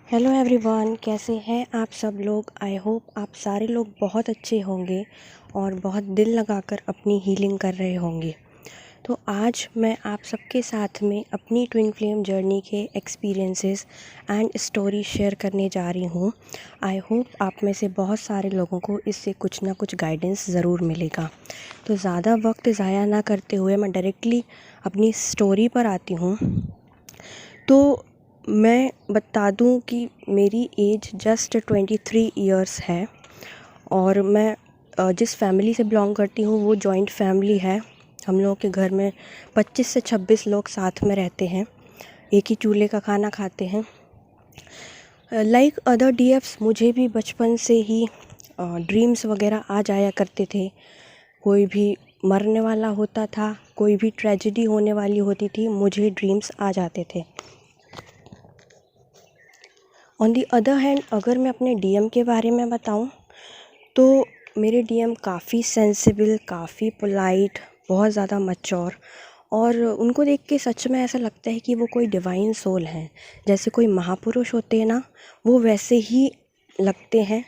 Hello everyone, कैसे हैं आप सब लोग। आई होप आप सारे लोग बहुत अच्छे होंगे और बहुत दिल लगाकर अपनी हीलिंग कर रहे होंगे। तो आज मैं आप सबके साथ में अपनी ट्विन फ्लेम जर्नी के एक्सपीरियंसेस एंड स्टोरी शेयर करने जा रही हूँ। आई होप आप में से बहुत सारे लोगों को इससे कुछ ना कुछ गाइडेंस ज़रूर मिलेगा। तो ज़्यादा वक्त ज़ाया ना करते हुए मैं डायरेक्टली अपनी स्टोरी पर आती हूँ। तो मैं बता दूं कि मेरी एज जस्ट 23 इयर्स है और मैं जिस फैमिली से बिलोंग करती हूँ वो जॉइंट फैमिली है। हम लोगों के घर में 25 से 26 लोग साथ में रहते हैं, एक ही चूल्हे का खाना खाते हैं। लाइक अदर डीएफ्स मुझे भी बचपन से ही ड्रीम्स वगैरह आ जाया करते थे। कोई भी मरने वाला होता था, कोई भी ट्रेजेडी होने वाली होती थी, मुझे ड्रीम्स आ जाते थे। ऑन दी अदर हैंड अगर मैं अपने डीएम के बारे में बताऊं तो मेरे डीएम काफ़ी सेंसिबल, काफ़ी पोलाइट, बहुत ज़्यादा मैच्योर और उनको देख के सच में ऐसा लगता है कि वो कोई डिवाइन सोल हैं। जैसे कोई महापुरुष होते हैं ना, वो वैसे ही लगते हैं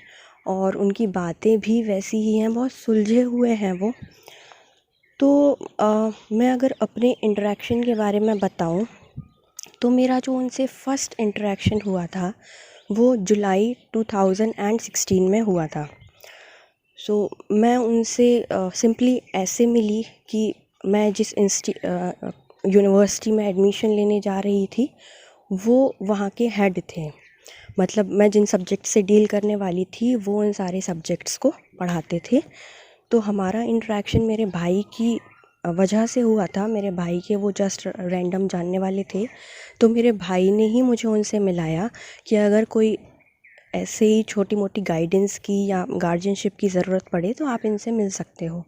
और उनकी बातें भी वैसी ही हैं, बहुत सुलझे हुए हैं वो। तो मैं अगर अपने इंटरेक्शन के बारे में बताऊं तो मेरा जो उनसे फ़र्स्ट इंटरेक्शन हुआ था वो जुलाई 2016 में हुआ था। मैं उनसे सिंपली ऐसे मिली कि मैं जिस यूनिवर्सिटी में एडमिशन लेने जा रही थी वो वहाँ के हेड थे। मतलब मैं जिन सब्जेक्ट से डील करने वाली थी वो उन सारे सब्जेक्ट्स को पढ़ाते थे। तो हमारा इंटरेक्शन मेरे भाई की वजह से हुआ था। मेरे भाई के वो जस्ट रैंडम जानने वाले थे, तो मेरे भाई ने ही मुझे उनसे मिलाया कि अगर कोई ऐसे ही छोटी मोटी गाइडेंस की या गार्जियनशिप की ज़रूरत पड़े तो आप इनसे मिल सकते हो।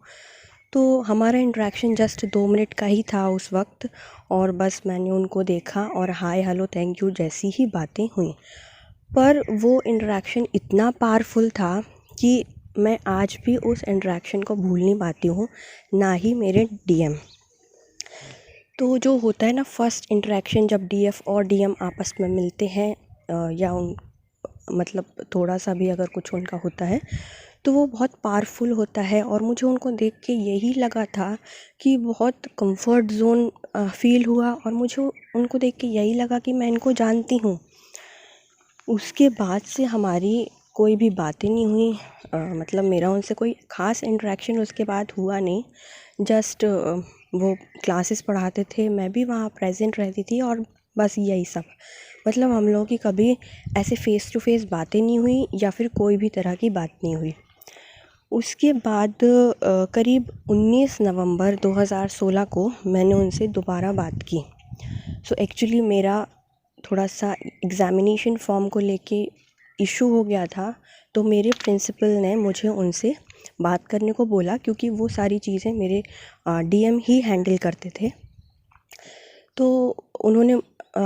तो हमारा इंटरेक्शन जस्ट 2 मिनट का ही था उस वक्त और बस मैंने उनको देखा और हाय हेलो थैंक यू जैसी ही बातें हुई। पर वो इंटरेक्शन इतना पावरफुल था कि मैं आज भी उस इंटरेक्शन को भूल नहीं पाती हूँ, ना ही मेरे डीएम। तो जो होता है ना फर्स्ट इंटरेक्शन, जब डीएफ और डीएम आपस में मिलते हैं या उन मतलब थोड़ा सा भी अगर कुछ उनका होता है तो वो बहुत पावरफुल होता है। और मुझे उनको देख के यही लगा था कि बहुत कंफर्ट जोन फील हुआ और मुझे उनको देख के यही लगा कि मैं इनको जानती हूँ। उसके बाद से हमारी कोई भी बातें नहीं हुई। मतलब मेरा उनसे कोई ख़ास इंटरेक्शन उसके बाद हुआ नहीं। जस्ट वो क्लासेस पढ़ाते थे, मैं भी वहाँ प्रेजेंट रहती थी और बस यही सब। मतलब हम लोगों की कभी ऐसे फ़ेस टू फेस बातें नहीं हुई या फिर कोई भी तरह की बात नहीं हुई। उसके बाद करीब 19 नवंबर 2016 को मैंने उनसे दोबारा बात की। सो एक्चुअली मेरा थोड़ा सा एग्ज़ामिनेशन फॉर्म को लेके इशू हो गया था, तो मेरे प्रिंसिपल ने मुझे उनसे बात करने को बोला क्योंकि वो सारी चीज़ें मेरे डीएम ही हैंडल करते थे। तो उन्होंने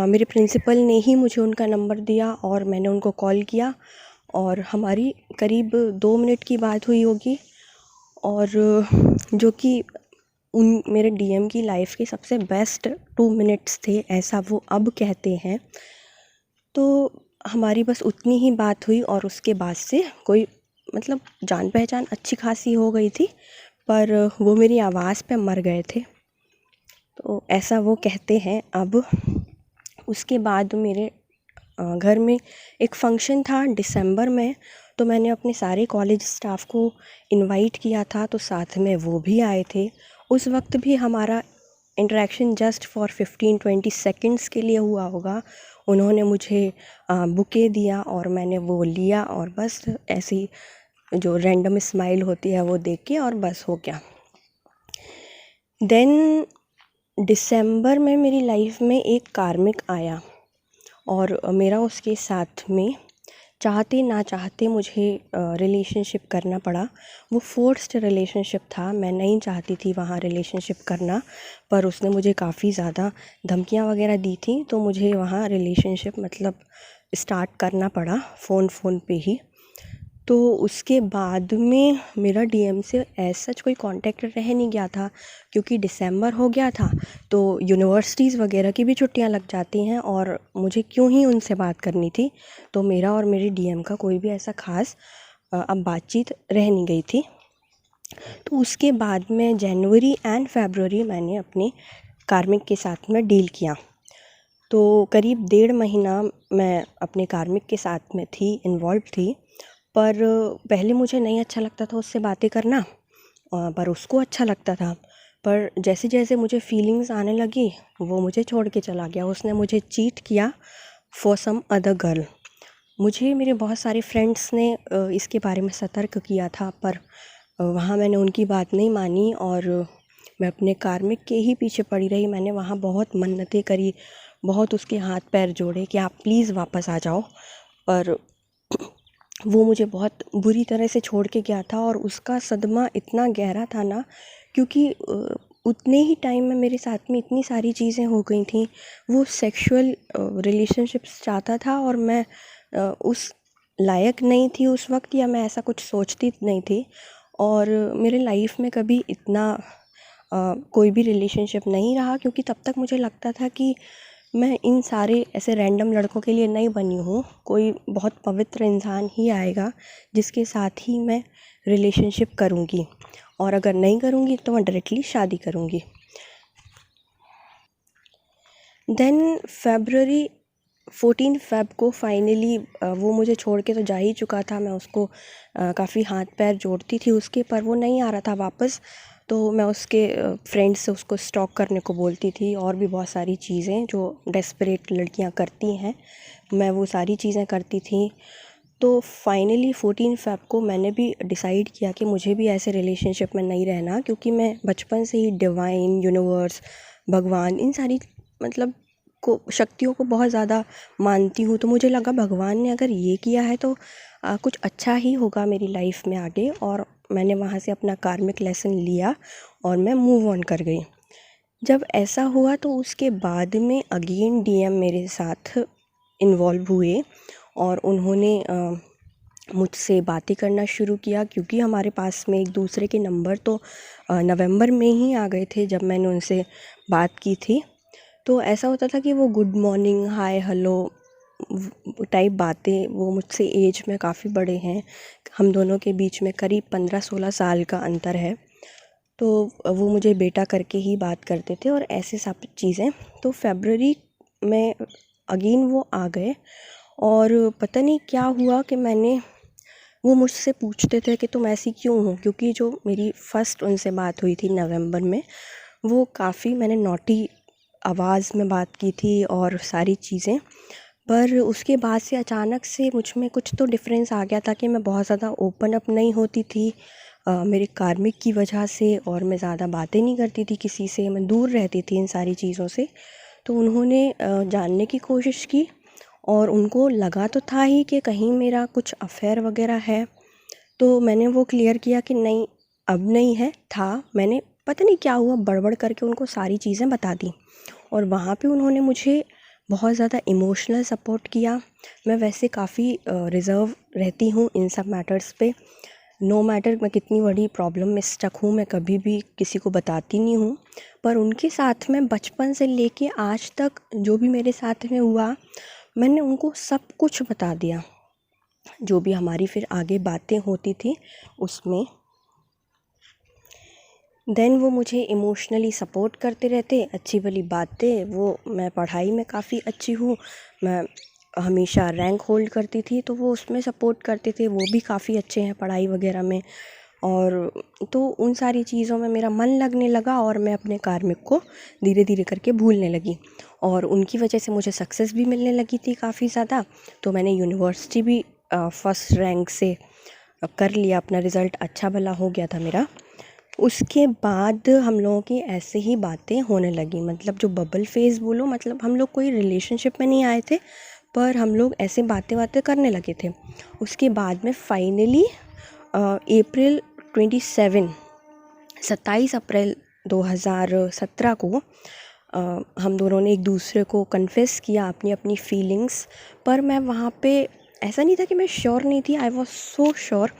मेरे प्रिंसिपल ने ही मुझे उनका नंबर दिया और मैंने उनको कॉल किया और हमारी करीब 2 मिनट की बात हुई होगी। और जो कि उन मेरे डीएम की लाइफ के सबसे बेस्ट 2 मिनट्स थे, ऐसा वो अब कहते हैं। तो हमारी बस उतनी ही बात हुई और उसके बाद से कोई मतलब जान पहचान अच्छी खासी हो गई थी, पर वो मेरी आवाज़ पे मर गए थे, तो ऐसा वो कहते हैं अब। उसके बाद मेरे घर में एक फ़ंक्शन था दिसंबर में, तो मैंने अपने सारे कॉलेज स्टाफ को इनवाइट किया था, तो साथ में वो भी आए थे। उस वक्त भी हमारा इंटरेक्शन जस्ट फॉर 15-20 सेकंड्स के लिए हुआ होगा। उन्होंने मुझे बुके दिया और मैंने वो लिया और बस ऐसी जो रैंडम स्माइल होती है वो देख के और बस हो गया। देन दिसंबर में मेरी लाइफ में एक कार्मिक आया और मेरा उसके साथ में चाहते ना चाहते मुझे रिलेशनशिप करना पड़ा। वो फोर्स्ड रिलेशनशिप था, मैं नहीं चाहती थी वहाँ रिलेशनशिप करना, पर उसने मुझे काफ़ी ज़्यादा धमकियाँ वगैरह दी थी, तो मुझे वहाँ रिलेशनशिप मतलब स्टार्ट करना पड़ा फ़ोन पे ही। तो उसके बाद में मेरा डीएम से एज़ सच कोई कांटेक्ट रह नहीं गया था, क्योंकि दिसंबर हो गया था तो यूनिवर्सिटीज़ वगैरह की भी छुट्टियां लग जाती हैं और मुझे क्यों ही उनसे बात करनी थी। तो मेरा और मेरे डीएम का कोई भी ऐसा ख़ास अब बातचीत रह नहीं गई थी। तो उसके बाद में जनवरी एंड फरवरी मैंने अपने कार्मिक के साथ में डील किया। तो करीब 1.5 महीना मैं अपने कार्मिक के साथ में थी, इन्वॉल्व थी। पर पहले मुझे नहीं अच्छा लगता था उससे बातें करना, पर उसको अच्छा लगता था। पर जैसे जैसे मुझे फीलिंग्स आने लगी वो मुझे छोड़ के चला गया। उसने मुझे चीट किया फॉर सम अदर गर्ल। मुझे मेरे बहुत सारे फ्रेंड्स ने इसके बारे में सतर्क किया था, पर वहाँ मैंने उनकी बात नहीं मानी और मैं अपने कार्मिक के ही पीछे पड़ी रही। मैंने वहाँ बहुत मन्नतें करी, बहुत उसके हाथ पैर जोड़े कि आप प्लीज़ वापस आ जाओ। पर वो मुझे बहुत बुरी तरह से छोड़ के गया था और उसका सदमा इतना गहरा था ना, क्योंकि उतने ही टाइम में मेरे साथ में इतनी सारी चीज़ें हो गई थी। वो सेक्सुअल रिलेशनशिप्स चाहता था और मैं उस लायक नहीं थी उस वक्त, या मैं ऐसा कुछ सोचती नहीं थी। और मेरे लाइफ में कभी इतना कोई भी रिलेशनशिप नहीं रहा, क्योंकि तब तक मुझे लगता था कि मैं इन सारे ऐसे रैंडम लड़कों के लिए नहीं बनी हूँ। कोई बहुत पवित्र इंसान ही आएगा जिसके साथ ही मैं रिलेशनशिप करूँगी, और अगर नहीं करूँगी तो मैं डायरेक्टली शादी करूँगी। देन फरवरी 14 फ़ेब को फाइनली वो मुझे छोड़ के तो जा ही चुका था। मैं उसको काफ़ी हाथ पैर जोड़ती थी उसके, पर वो नहीं आ रहा था वापस। तो मैं उसके फ्रेंड्स से उसको स्टॉक करने को बोलती थी, और भी बहुत सारी चीज़ें जो डेस्परेट लड़कियां करती हैं, मैं वो सारी चीज़ें करती थी। तो फाइनली 14 फ़ेब को मैंने भी डिसाइड किया कि मुझे भी ऐसे रिलेशनशिप में नहीं रहना, क्योंकि मैं बचपन से ही डिवाइन, यूनिवर्स, भगवान, इन सारी मतलब को शक्तियों को बहुत ज़्यादा मानती हूँ। तो मुझे लगा भगवान ने अगर ये किया है तो कुछ अच्छा ही होगा मेरी लाइफ में आगे। और मैंने वहाँ से अपना कार्मिक लेसन लिया और मैं मूव ऑन कर गई। जब ऐसा हुआ तो उसके बाद में अगेन डीएम मेरे साथ इन्वॉल्व हुए और उन्होंने मुझसे बातें करना शुरू किया, क्योंकि हमारे पास में एक दूसरे के नंबर तो नवंबर में ही आ गए थे जब मैंने उनसे बात की थी। तो ऐसा होता था कि वो गुड मॉर्निंग, हाय, हेलो टाइप बातें, वो मुझसे एज में काफ़ी बड़े हैं, हम दोनों के बीच में करीब 15-16 साल का अंतर है। तो वो मुझे बेटा करके ही बात करते थे और ऐसे सब चीज़ें। तो फरवरी में अगेन वो आ गए और पता नहीं क्या हुआ कि वो मुझसे पूछते थे कि तुम ऐसी क्यों हो, क्योंकि जो मेरी फ़र्स्ट उनसे बात हुई थी नवंबर में, वो काफ़ी मैंने नॉटी आवाज़ में बात की थी और सारी चीज़ें। पर उसके बाद से अचानक से मुझ में कुछ तो डिफरेंस आ गया था कि मैं बहुत ज़्यादा ओपन अप नहीं होती थी मेरे कार्मिक की वजह से, और मैं ज़्यादा बातें नहीं करती थी किसी से, मैं दूर रहती थी इन सारी चीज़ों से। तो उन्होंने जानने की कोशिश की और उनको लगा तो था ही कि कहीं मेरा कुछ अफेयर वगैरह है। तो मैंने वो क्लियर किया कि नहीं, अब नहीं है, था। मैंने पता नहीं क्या हुआ, बड़बड़ करके उनको सारी चीज़ें बता दी और वहाँ पे उन्होंने मुझे बहुत ज़्यादा इमोशनल सपोर्ट किया। मैं वैसे काफ़ी रिज़र्व रहती हूँ इन सब मैटर्स पे। नो मैटर मैं कितनी बड़ी प्रॉब्लम में स्टक हूँ, मैं कभी भी किसी को बताती नहीं हूँ। पर उनके साथ में बचपन से लेके आज तक जो भी मेरे साथ में हुआ, मैंने उनको सब कुछ बता दिया। जो भी हमारी फिर आगे बातें होती थी उसमें। देन वो मुझे इमोशनली सपोर्ट करते रहते, अच्छी भली बातें। वो मैं पढ़ाई में काफ़ी अच्छी हूँ, मैं हमेशा रैंक होल्ड करती थी, तो वो उसमें सपोर्ट करते थे, वो भी काफ़ी अच्छे हैं पढ़ाई वगैरह में। और तो उन सारी चीज़ों में मेरा मन लगने लगा और मैं अपने कार्मिक को धीरे धीरे करके भूलने लगी, और उनकी वजह से मुझे सक्सेस भी मिलने लगी थी काफ़ी ज़्यादा। तो मैंने यूनिवर्सिटी भी फर्स्ट रैंक से कर लिया, अपना रिज़ल्ट अच्छा भला हो गया था मेरा। उसके बाद हम लोगों की ऐसे ही बातें होने लगी, मतलब जो बबल फेज़ बोलो, मतलब हम लोग कोई रिलेशनशिप में नहीं आए थे, पर हम लोग ऐसे बातें करने लगे थे। उसके बाद में फाइनली अप्रैल 27 अप्रैल 2017 को हम दोनों ने एक दूसरे को कन्फेस किया अपनी अपनी फीलिंग्स। पर मैं वहाँ पे ऐसा नहीं था कि मैं श्योर नहीं थी, आई वॉज सो श्योर।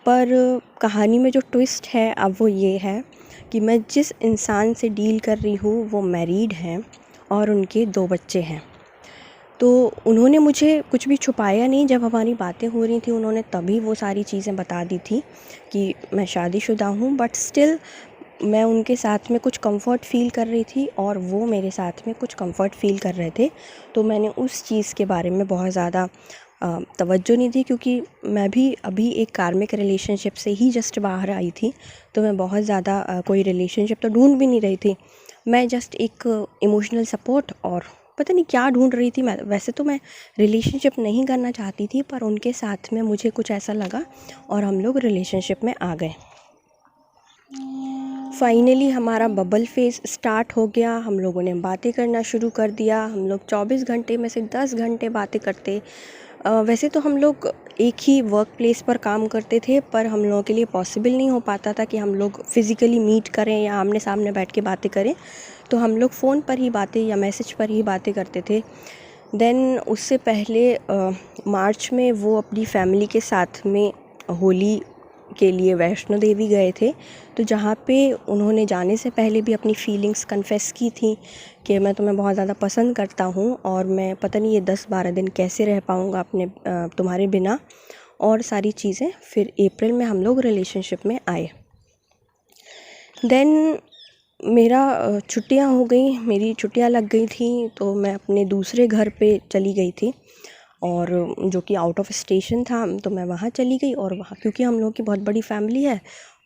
पर कहानी में जो ट्विस्ट है अब वो ये है कि मैं जिस इंसान से डील कर रही हूँ वो मैरिड हैं और उनके 2 बच्चे हैं। तो उन्होंने मुझे कुछ भी छुपाया नहीं, जब हमारी बातें हो रही थी उन्होंने तभी वो सारी चीज़ें बता दी थी कि मैं शादीशुदा हूँ, बट स्टिल मैं उनके साथ में कुछ कंफर्ट फ़ील कर रही थी और वो मेरे साथ में कुछ कंफर्ट फ़ील कर रहे थे। तो मैंने उस चीज़ के बारे में बहुत ज़्यादा तवज्जो नहीं दी, क्योंकि मैं भी अभी एक कार्मिक रिलेशनशिप से ही जस्ट बाहर आई थी। तो मैं बहुत ज़्यादा कोई रिलेशनशिप तो ढूंढ भी नहीं रही थी। मैं जस्ट एक इमोशनल सपोर्ट और पता नहीं क्या ढूंढ रही थी। मैं वैसे तो मैं रिलेशनशिप नहीं करना चाहती थी, पर उनके साथ में मुझे कुछ ऐसा लगा और हम लोग रिलेशनशिप में आ गए। फाइनली हमारा बबल फेज़ स्टार्ट हो गया, हम लोगों ने बातें करना शुरू कर दिया। हम लोग 24 घंटे में से 10 घंटे बातें करते। वैसे तो हम लोग एक ही वर्क प्लेस पर काम करते थे, पर हम लोगों के लिए पॉसिबल नहीं हो पाता था कि हम लोग फ़िज़िकली मीट करें या आमने सामने बैठ के बातें करें। तो हम लोग फ़ोन पर ही बातें या मैसेज पर ही बातें करते थे। देन उससे पहले मार्च में वो अपनी फैमिली के साथ में होली के लिए वैष्णो देवी गए थे। तो जहाँ पे उन्होंने जाने से पहले भी अपनी फीलिंग्स कन्फेस की थी कि मैं तुम्हें बहुत ज़्यादा पसंद करता हूँ और मैं पता नहीं ये 10-12 दिन कैसे रह पाऊँगा अपने तुम्हारे बिना, और सारी चीज़ें। फिर अप्रैल में हम लोग रिलेशनशिप में आए। देन मेरा छुट्टियां हो गई, मेरी छुट्टियां लग गई थी, तो मैं अपने दूसरे घर पे चली गई थी, और जो कि आउट ऑफ स्टेशन था। तो मैं वहाँ चली गई, और वहाँ क्योंकि हम लोग की बहुत बड़ी फैमिली है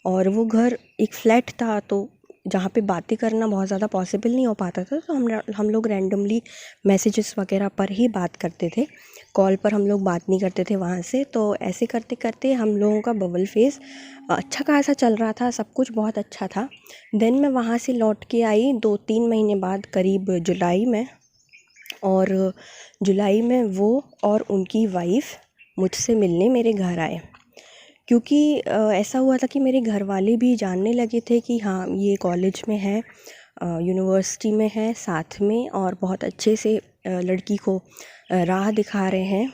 और वो घर एक फ्लैट था, तो जहाँ पे बातें करना बहुत ज़्यादा पॉसिबल नहीं हो पाता था। तो हम लोग रैंडमली मैसेजेस वगैरह पर ही बात करते थे, कॉल पर हम लोग बात नहीं करते थे वहाँ से। तो ऐसे करते करते हम लोगों का बबल फेज़ अच्छा खासा चल रहा था, सब कुछ बहुत अच्छा था। देन मैं वहाँ से लौट के आई 2-3 महीने बाद, करीब जुलाई में। और जुलाई में वो और उनकी वाइफ़ मुझसे मिलने मेरे घर आए, क्योंकि ऐसा हुआ था कि मेरे घर वाले भी जानने लगे थे कि हाँ ये कॉलेज में है, यूनिवर्सिटी में है साथ में, और बहुत अच्छे से लड़की को राह दिखा रहे हैं,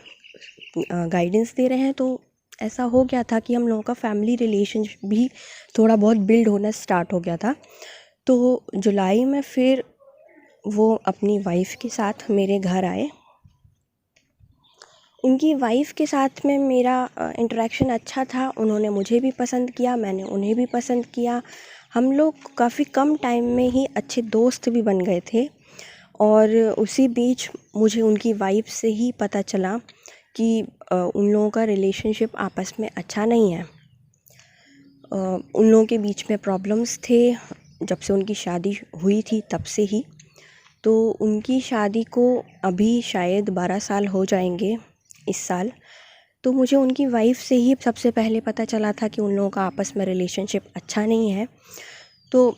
गाइडेंस दे रहे हैं। तो ऐसा हो गया था कि हम लोगों का फैमिली रिलेशन भी थोड़ा बहुत बिल्ड होना स्टार्ट हो गया था। तो जुलाई में फिर वो अपनी वाइफ़ के साथ मेरे घर आए। उनकी वाइफ़ के साथ में मेरा इंटरेक्शन अच्छा था, उन्होंने मुझे भी पसंद किया, मैंने उन्हें भी पसंद किया। हम लोग काफ़ी कम टाइम में ही अच्छे दोस्त भी बन गए थे। और उसी बीच मुझे उनकी वाइफ़ से ही पता चला कि उन लोगों का रिलेशनशिप आपस में अच्छा नहीं है। उन लोगों के बीच में प्रॉब्लम्स थे जब से उनकी शादी हुई थी, तब से ही। तो उनकी शादी को अभी शायद 12 साल हो जाएंगे इस साल। तो मुझे उनकी वाइफ़ से ही सबसे पहले पता चला था कि उन लोगों का आपस में रिलेशनशिप अच्छा नहीं है। तो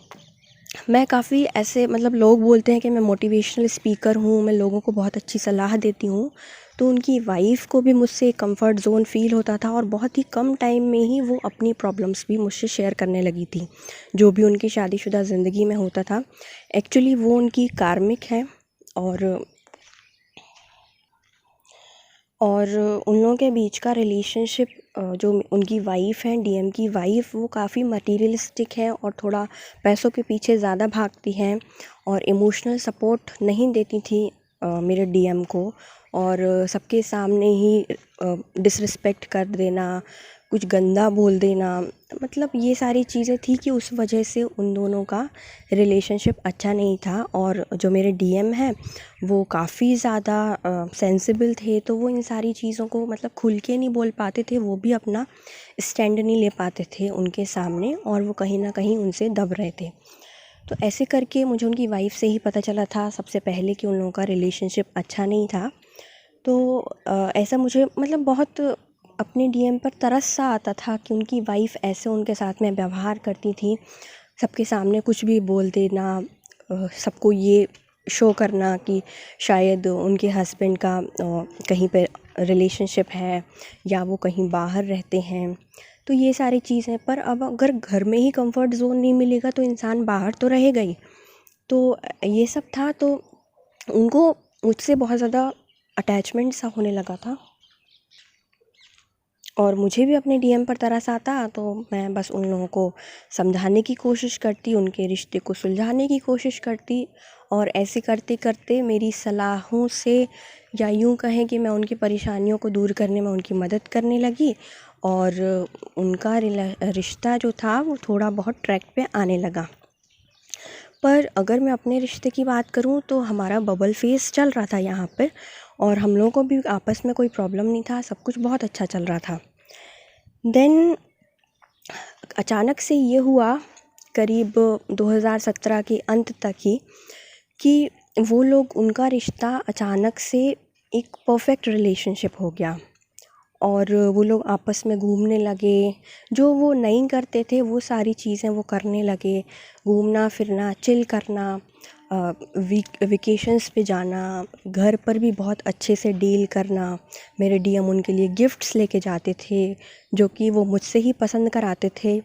मैं काफ़ी ऐसे, मतलब लोग बोलते हैं कि मैं मोटिवेशनल स्पीकर हूँ, मैं लोगों को बहुत अच्छी सलाह देती हूँ। तो उनकी वाइफ़ को भी मुझसे कंफर्ट ज़ोन फ़ील होता था, और बहुत ही कम टाइम में ही वो अपनी प्रॉब्लम्स भी मुझसे शेयर करने लगी थी, जो भी उनकी शादीशुदा ज़िंदगी में होता था। एक्चुअली वो उनकी कार्मिक है, और उन लोगों के बीच का रिलेशनशिप, जो उनकी वाइफ़ हैं, डीएम की वाइफ़, वो काफ़ी मटीरियलिस्टिक है और थोड़ा पैसों के पीछे ज़्यादा भागती हैं, और इमोशनल सपोर्ट नहीं देती थी मेरे डीएम को। और सबके सामने ही डिसरिस्पेक्ट कर देना, कुछ गंदा बोल देना, मतलब ये सारी चीज़ें थी कि उस वजह से उन दोनों का रिलेशनशिप अच्छा नहीं था। और जो मेरे डीएम हैं वो काफ़ी ज़्यादा सेंसिबल थे, तो वो इन सारी चीज़ों को मतलब खुल के नहीं बोल पाते थे, वो भी अपना स्टैंड नहीं ले पाते थे उनके सामने, और वो कहीं ना कहीं उनसे दब रहे थे। तो ऐसे करके मुझे उनकी वाइफ़ से ही पता चला था सबसे पहले कि उन लोगों का रिलेशनशिप अच्छा नहीं था। तो ऐसा मुझे मतलब बहुत अपने डीएम पर तरस सा आता था कि उनकी वाइफ़ ऐसे उनके साथ में व्यवहार करती थी, सबके सामने कुछ भी बोल देना, सबको ये शो करना कि शायद उनके हस्बैंड का कहीं पे रिलेशनशिप है या वो कहीं बाहर रहते हैं। तो ये सारी चीज़ें, पर अब अगर घर में ही कंफर्ट ज़ोन नहीं मिलेगा तो इंसान बाहर तो रहेगा ही। तो ये सब था, तो उनको मुझसे बहुत ज़्यादा अटैचमेंट सा होने लगा था। और मुझे भी अपने डीएम पर तरस आता, तो मैं बस उन लोगों को समझाने की कोशिश करती, उनके रिश्ते को सुलझाने की कोशिश करती। और ऐसे करते करते मेरी सलाहों से, या यूँ कहें कि मैं उनकी परेशानियों को दूर करने में उनकी मदद करने लगी, और उनका रिश्ता जो था वो थोड़ा बहुत ट्रैक पे आने लगा। पर अगर मैं अपने रिश्ते की बात करूँ तो हमारा बबल फेज़ चल रहा था यहाँ पे, और हम लोगों को भी आपस में कोई प्रॉब्लम नहीं था, सब कुछ बहुत अच्छा चल रहा था। देन अचानक से ये हुआ, करीब 2017 के अंत तक ही, कि वो लोग, उनका रिश्ता अचानक से एक परफेक्ट रिलेशनशिप हो गया, और वो लोग आपस में घूमने लगे। जो वो नहीं करते थे वो सारी चीज़ें वो करने लगे, घूमना फिरना, चिल करना, वेकेशंस पे जाना, घर पर भी बहुत अच्छे से डील करना। मेरे डीएम उनके लिए गिफ्ट्स लेके जाते थे जो कि वो मुझसे ही पसंद कराते थे।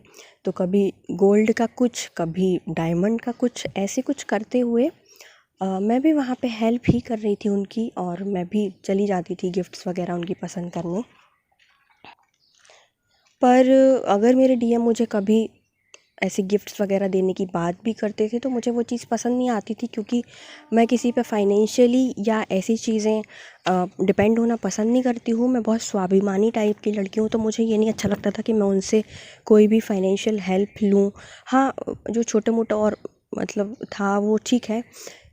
तो कभी गोल्ड का कुछ, कभी डायमंड का कुछ, ऐसे कुछ करते हुए मैं भी वहाँ पे हेल्प ही कर रही थी उनकी, और मैं भी चली जाती थी गिफ्ट्स वगैरह उनकी पसंद करने। पर अगर मेरे डीएम मुझे कभी ऐसे गिफ्ट्स वगैरह देने की बात भी करते थे तो मुझे वो चीज़ पसंद नहीं आती थी, क्योंकि मैं किसी पे फाइनेंशियली या ऐसी चीज़ें डिपेंड होना पसंद नहीं करती हूँ। मैं बहुत स्वाभिमानी टाइप की लड़की हूँ, तो मुझे ये नहीं अच्छा लगता था कि मैं उनसे कोई भी फाइनेंशियल हेल्प लूँ। हाँ, जो छोटा मोटा और मतलब था वो ठीक है,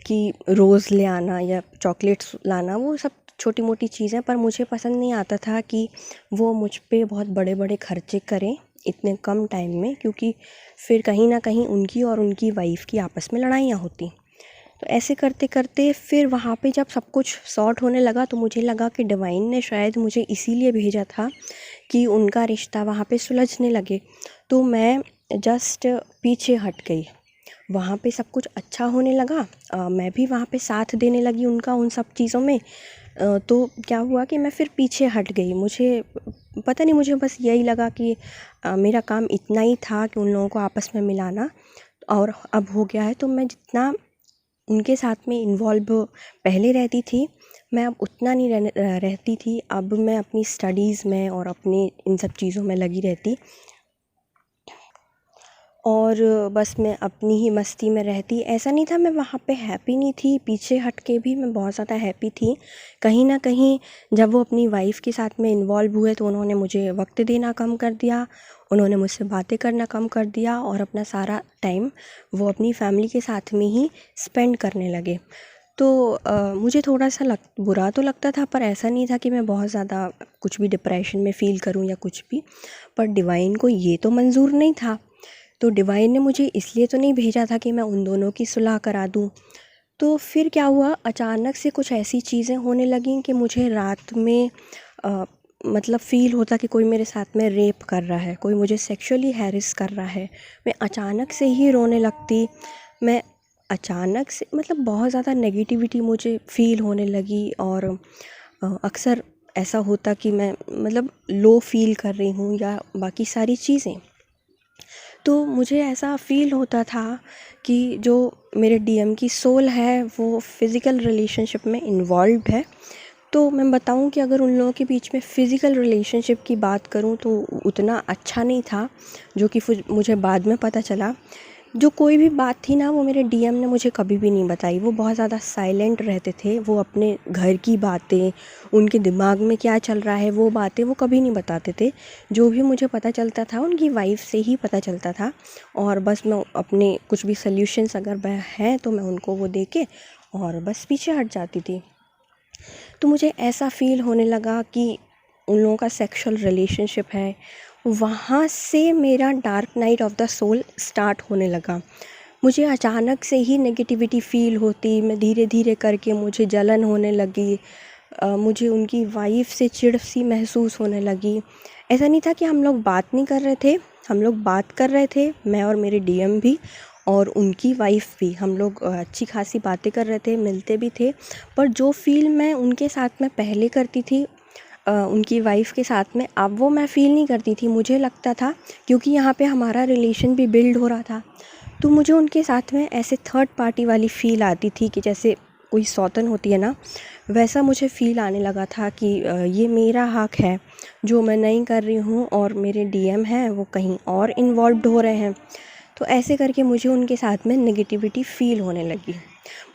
कि रोज़ ले आना या चॉकलेट्स लाना, वो सब छोटी मोटी चीज़ें, पर मुझे पसंद नहीं आता था कि वो मुझ पे बहुत बड़े बड़े खर्चे करें इतने कम टाइम में, क्योंकि फिर कहीं ना कहीं उनकी और उनकी वाइफ़ की आपस में लड़ाइयाँ होती। तो ऐसे करते करते फिर वहाँ पे जब सब कुछ सॉर्ट होने लगा तो मुझे लगा कि डिवाइन ने शायद मुझे इसीलिए भेजा था कि उनका रिश्ता वहाँ पे सुलझने लगे। तो मैं जस्ट पीछे हट गई। वहाँ पे सब कुछ अच्छा होने लगा, मैं भी वहाँ पे साथ देने लगी उनका उन सब चीज़ों में। तो क्या हुआ कि मैं फिर पीछे हट गई। मुझे पता नहीं, मुझे बस यही लगा कि मेरा काम इतना ही था कि उन लोगों को आपस में मिलाना, और अब हो गया है। तो मैं जितना उनके साथ में इन्वॉल्व पहले रहती थी, मैं अब उतना नहीं रहती थी। अब मैं अपनी स्टडीज़ में और अपनी इन सब चीज़ों में लगी रहती, और बस मैं अपनी ही मस्ती में रहती। ऐसा नहीं था मैं वहाँ पे हैप्पी नहीं थी, पीछे हट के भी मैं बहुत ज़्यादा हैप्पी थी। कहीं ना कहीं जब वो अपनी वाइफ़ के साथ में इन्वॉल्व हुए तो उन्होंने मुझे वक्त देना कम कर दिया, उन्होंने मुझसे बातें करना कम कर दिया, और अपना सारा टाइम वो अपनी फैमिली के साथ में ही स्पेंड करने लगे। तो मुझे थोड़ा सा बुरा तो लगता था, पर ऐसा नहीं था कि मैं बहुत ज़्यादा कुछ भी डिप्रेशन में फ़ील करूँ या कुछ भी। पर डिवाइन को ये तो मंज़ूर नहीं था। तो डिवाइन ने मुझे इसलिए तो नहीं भेजा था कि मैं उन दोनों की सुलह करा दूँ। तो फिर क्या हुआ, अचानक से कुछ ऐसी चीज़ें होने लगीं कि मुझे रात में मतलब फ़ील होता कि कोई मेरे साथ में रेप कर रहा है, कोई मुझे सेक्सुअली हैरेस कर रहा है। मैं अचानक से ही रोने लगती। मैं अचानक से मतलब बहुत ज़्यादा नेगेटिविटी मुझे फ़ील होने लगी, और अक्सर ऐसा होता कि मैं मतलब लो फ़ील कर रही हूँ या बाकी सारी चीज़ें। तो मुझे ऐसा फ़ील होता था कि जो मेरे डीएम की सोल है वो फ़िज़िकल रिलेशनशिप में इन्वॉल्व्ड है। तो मैं बताऊं कि अगर उन लोगों के बीच में फ़िज़िकल रिलेशनशिप की बात करूं तो उतना अच्छा नहीं था, जो कि मुझे बाद में पता चला। जो कोई भी बात थी ना, वो मेरे डीएम ने मुझे कभी भी नहीं बताई। वो बहुत ज़्यादा साइलेंट रहते थे। वो अपने घर की बातें, उनके दिमाग में क्या चल रहा है वो बातें वो कभी नहीं बताते थे। जो भी मुझे पता चलता था उनकी वाइफ से ही पता चलता था, और बस मैं अपने कुछ भी सल्यूशंस अगर हैं तो मैं उनको वो दे के और बस पीछे हट जाती थी। तो मुझे ऐसा फ़ील होने लगा कि उन लोगों का सेक्सुअल रिलेशनशिप है। वहाँ से मेरा dark night of the soul start होने लगा। मुझे अचानक से ही नेगेटिविटी फ़ील होती, मैं धीरे धीरे करके मुझे जलन होने लगी। मुझे उनकी वाइफ़ से चिढ़ सी महसूस होने लगी। ऐसा नहीं था कि हम लोग बात नहीं कर रहे थे, हम लोग बात कर रहे थे, मैं और मेरे डीएम भी और उनकी वाइफ़ भी। हम लोग अच्छी खासी बातें कर रहे थे, मिलते भी थे। पर जो फ़ील मैं उनके साथ में पहले करती थी उनकी वाइफ़ के साथ में, अब वो मैं फ़ील नहीं करती थी। मुझे लगता था, क्योंकि यहाँ पे हमारा रिलेशन भी बिल्ड हो रहा था, तो मुझे उनके साथ में ऐसे थर्ड पार्टी वाली फ़ील आती थी कि जैसे कोई सौतन होती है ना, वैसा मुझे फ़ील आने लगा था कि ये मेरा हक है जो मैं नहीं कर रही हूँ और मेरे डीएम हैं वो कहीं और इन्वॉल्व्ड हो रहे हैं। तो ऐसे करके मुझे उनके साथ में नेगेटिविटी फ़ील होने लगी।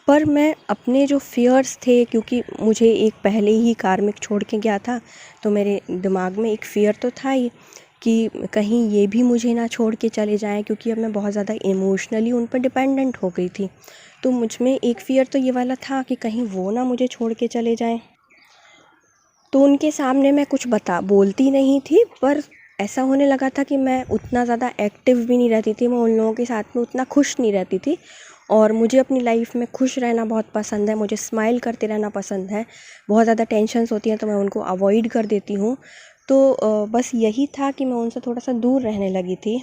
पर मैं अपने जो फ़ियर्स थे, क्योंकि मुझे एक पहले ही कार्मिक छोड़ के गया था, तो मेरे दिमाग में एक फ़ियर तो था ही कि कहीं ये भी मुझे ना छोड़ के चले जाएँ, क्योंकि अब मैं बहुत ज़्यादा इमोशनली उन पर डिपेंडेंट हो गई थी। तो मुझ में एक फ़ियर तो ये वाला था कि कहीं वो ना मुझे छोड़ के चले जाएँ। तो उनके सामने मैं कुछ बोलती नहीं थी, पर ऐसा होने लगा था कि मैं उतना ज़्यादा एक्टिव भी नहीं रहती थी, मैं उन लोगों के साथ में उतना खुश नहीं रहती थी। और मुझे अपनी लाइफ में खुश रहना बहुत पसंद है, मुझे स्माइल करते रहना पसंद है। बहुत ज़्यादा टेंशन्स होती हैं तो मैं उनको अवॉइड कर देती हूँ। तो बस यही था कि मैं उनसे थोड़ा सा दूर रहने लगी थी।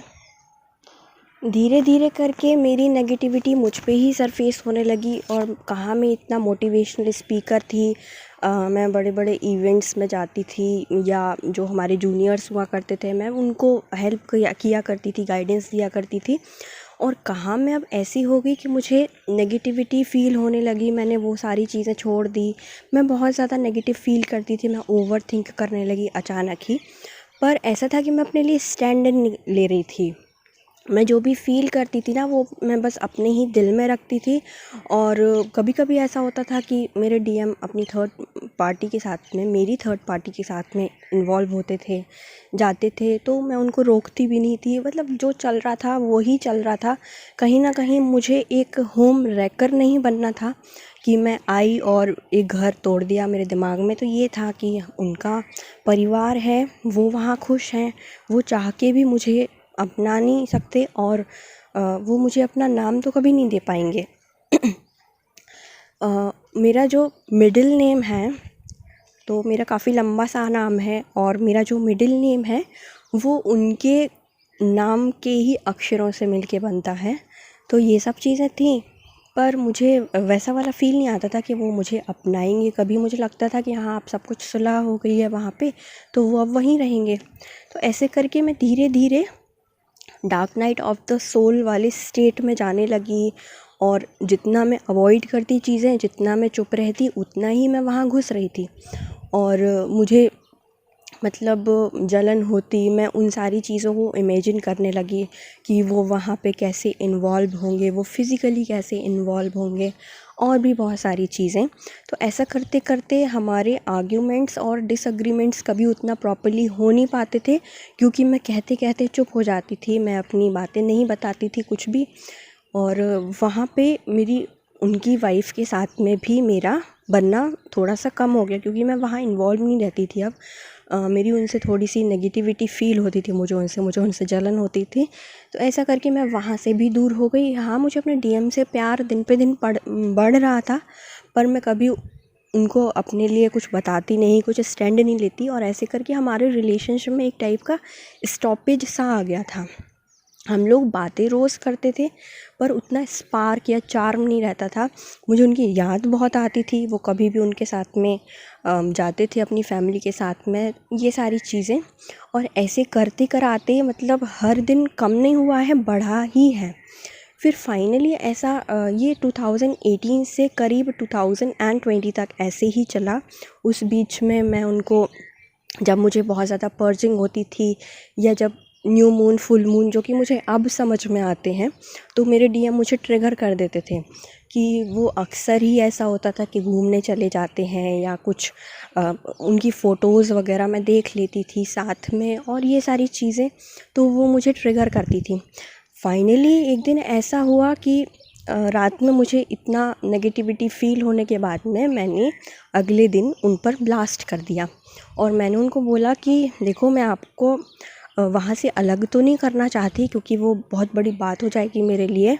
धीरे धीरे करके मेरी नेगेटिविटी मुझ पे ही सरफेस होने लगी, और कहाँ मैं इतना मोटिवेशनल स्पीकर थी। मैं बड़े बड़े इवेंट्स में जाती थी, या जो हमारे जूनियर्स हुआ करते थे मैं उनको हेल्प किया करती थी, गाइडेंस दिया करती थी। और कहाँ मैं अब ऐसी हो गई कि मुझे नेगेटिविटी फ़ील होने लगी, मैंने वो सारी चीज़ें छोड़ दी। मैं बहुत ज़्यादा नेगेटिव फ़ील करती थी, मैं ओवर थिंक करने लगी अचानक ही। पर ऐसा था कि मैं अपने लिए स्टैंड नहीं ले रही थी। मैं जो भी फ़ील करती थी ना, वो मैं बस अपने ही दिल में रखती थी। और कभी-कभी ऐसा होता था कि मेरे डीएम अपनी थर्ड पार्टी के साथ में, मेरी थर्ड पार्टी के साथ में इन्वॉल्व होते थे, जाते थे, तो मैं उनको रोकती भी नहीं थी। मतलब जो चल रहा था वो ही चल रहा था। कहीं न कहीं मुझे एक होम रेकर नहीं बनना था कि मैं आई और एक घर तोड़ दिया मेरे दिमाग में। तो ये था कि उनका परिवार है, वो वहाँ खुश हैं, वो चाह के भी मुझे अपना नहीं सकते, और वो मुझे अपना नाम तो कभी नहीं दे पाएंगे। मेरा जो मिडिल नेम है, तो मेरा काफ़ी लंबा सा नाम है, और मेरा जो मिडिल नेम है वो उनके नाम के ही अक्षरों से मिलके बनता है। तो ये सब चीज़ें थी, पर मुझे वैसा वाला फ़ील नहीं आता था कि वो मुझे अपनाएंगे कभी। मुझे लगता था कि हाँ, अब सब कुछ सुलह हो गई है वहाँ पे, तो वो अब वहीं रहेंगे। तो ऐसे करके मैं धीरे धीरे dark night of the soul वाले स्टेट में जाने लगी। और जितना मैं अवॉइड करती चीज़ें, जितना मैं चुप रहती, उतना ही मैं वहाँ घुस रही थी। और मुझे मतलब जलन होती, मैं उन सारी चीज़ों को इमेजिन करने लगी कि वो वहाँ पे कैसे इन्वॉल्व होंगे, वो फिज़िकली कैसे इन्वॉल्व होंगे, और भी बहुत सारी चीज़ें। तो ऐसा करते करते हमारे आर्ग्यूमेंट्स और डिसएग्रीमेंट्स कभी उतना प्रॉपर्ली हो नहीं पाते थे, क्योंकि मैं कहते कहते चुप हो जाती थी, मैं अपनी बातें नहीं बताती थी कुछ भी। और वहाँ पे मेरी उनकी वाइफ़ के साथ में भी मेरा बनना थोड़ा सा कम हो गया, क्योंकि मैं वहाँ इन्वॉल्व नहीं रहती थी अब। मेरी उनसे थोड़ी सी नेगेटिविटी फ़ील होती थी, मुझे उनसे जलन होती थी। तो ऐसा करके मैं वहाँ से भी दूर हो गई। हाँ, मुझे अपने डीएम से प्यार दिन पे दिन बढ़ रहा था, पर मैं कभी उनको अपने लिए कुछ बताती नहीं, कुछ स्टैंड नहीं लेती, और ऐसे करके हमारे रिलेशनशिप में एक टाइप का स्टॉपेज सा आ गया था। हम लोग बातें रोज़ करते थे, पर उतना स्पार्क या चार्म नहीं रहता था। मुझे उनकी याद बहुत आती थी, वो कभी भी उनके साथ में जाते थे अपनी फैमिली के साथ में, ये सारी चीज़ें। और ऐसे करते कराते मतलब हर दिन कम नहीं हुआ है, बढ़ा ही है। फिर फाइनली ऐसा ये 2018 से करीब 2020 तक ऐसे ही चला। उस बीच में मैं उनको, जब मुझे बहुत ज़्यादा पर्जिंग होती थी, या जब न्यू मून, फुल मून, जो कि मुझे अब समझ में आते हैं, तो मेरे डीएम मुझे ट्रिगर कर देते थे कि वो अक्सर ही ऐसा होता था कि घूमने चले जाते हैं, या कुछ उनकी फ़ोटोज़ वगैरह मैं देख लेती थी साथ में, और ये सारी चीज़ें, तो वो मुझे ट्रिगर करती थी। फाइनली एक दिन ऐसा हुआ कि रात में मुझे इतना नेगेटिविटी फ़ील होने के बाद में मैंने अगले दिन उन पर ब्लास्ट कर दिया। और मैंने उनको बोला कि देखो, मैं आपको वहाँ से अलग तो नहीं करना चाहती, क्योंकि वो बहुत बड़ी बात हो जाएगी मेरे लिए,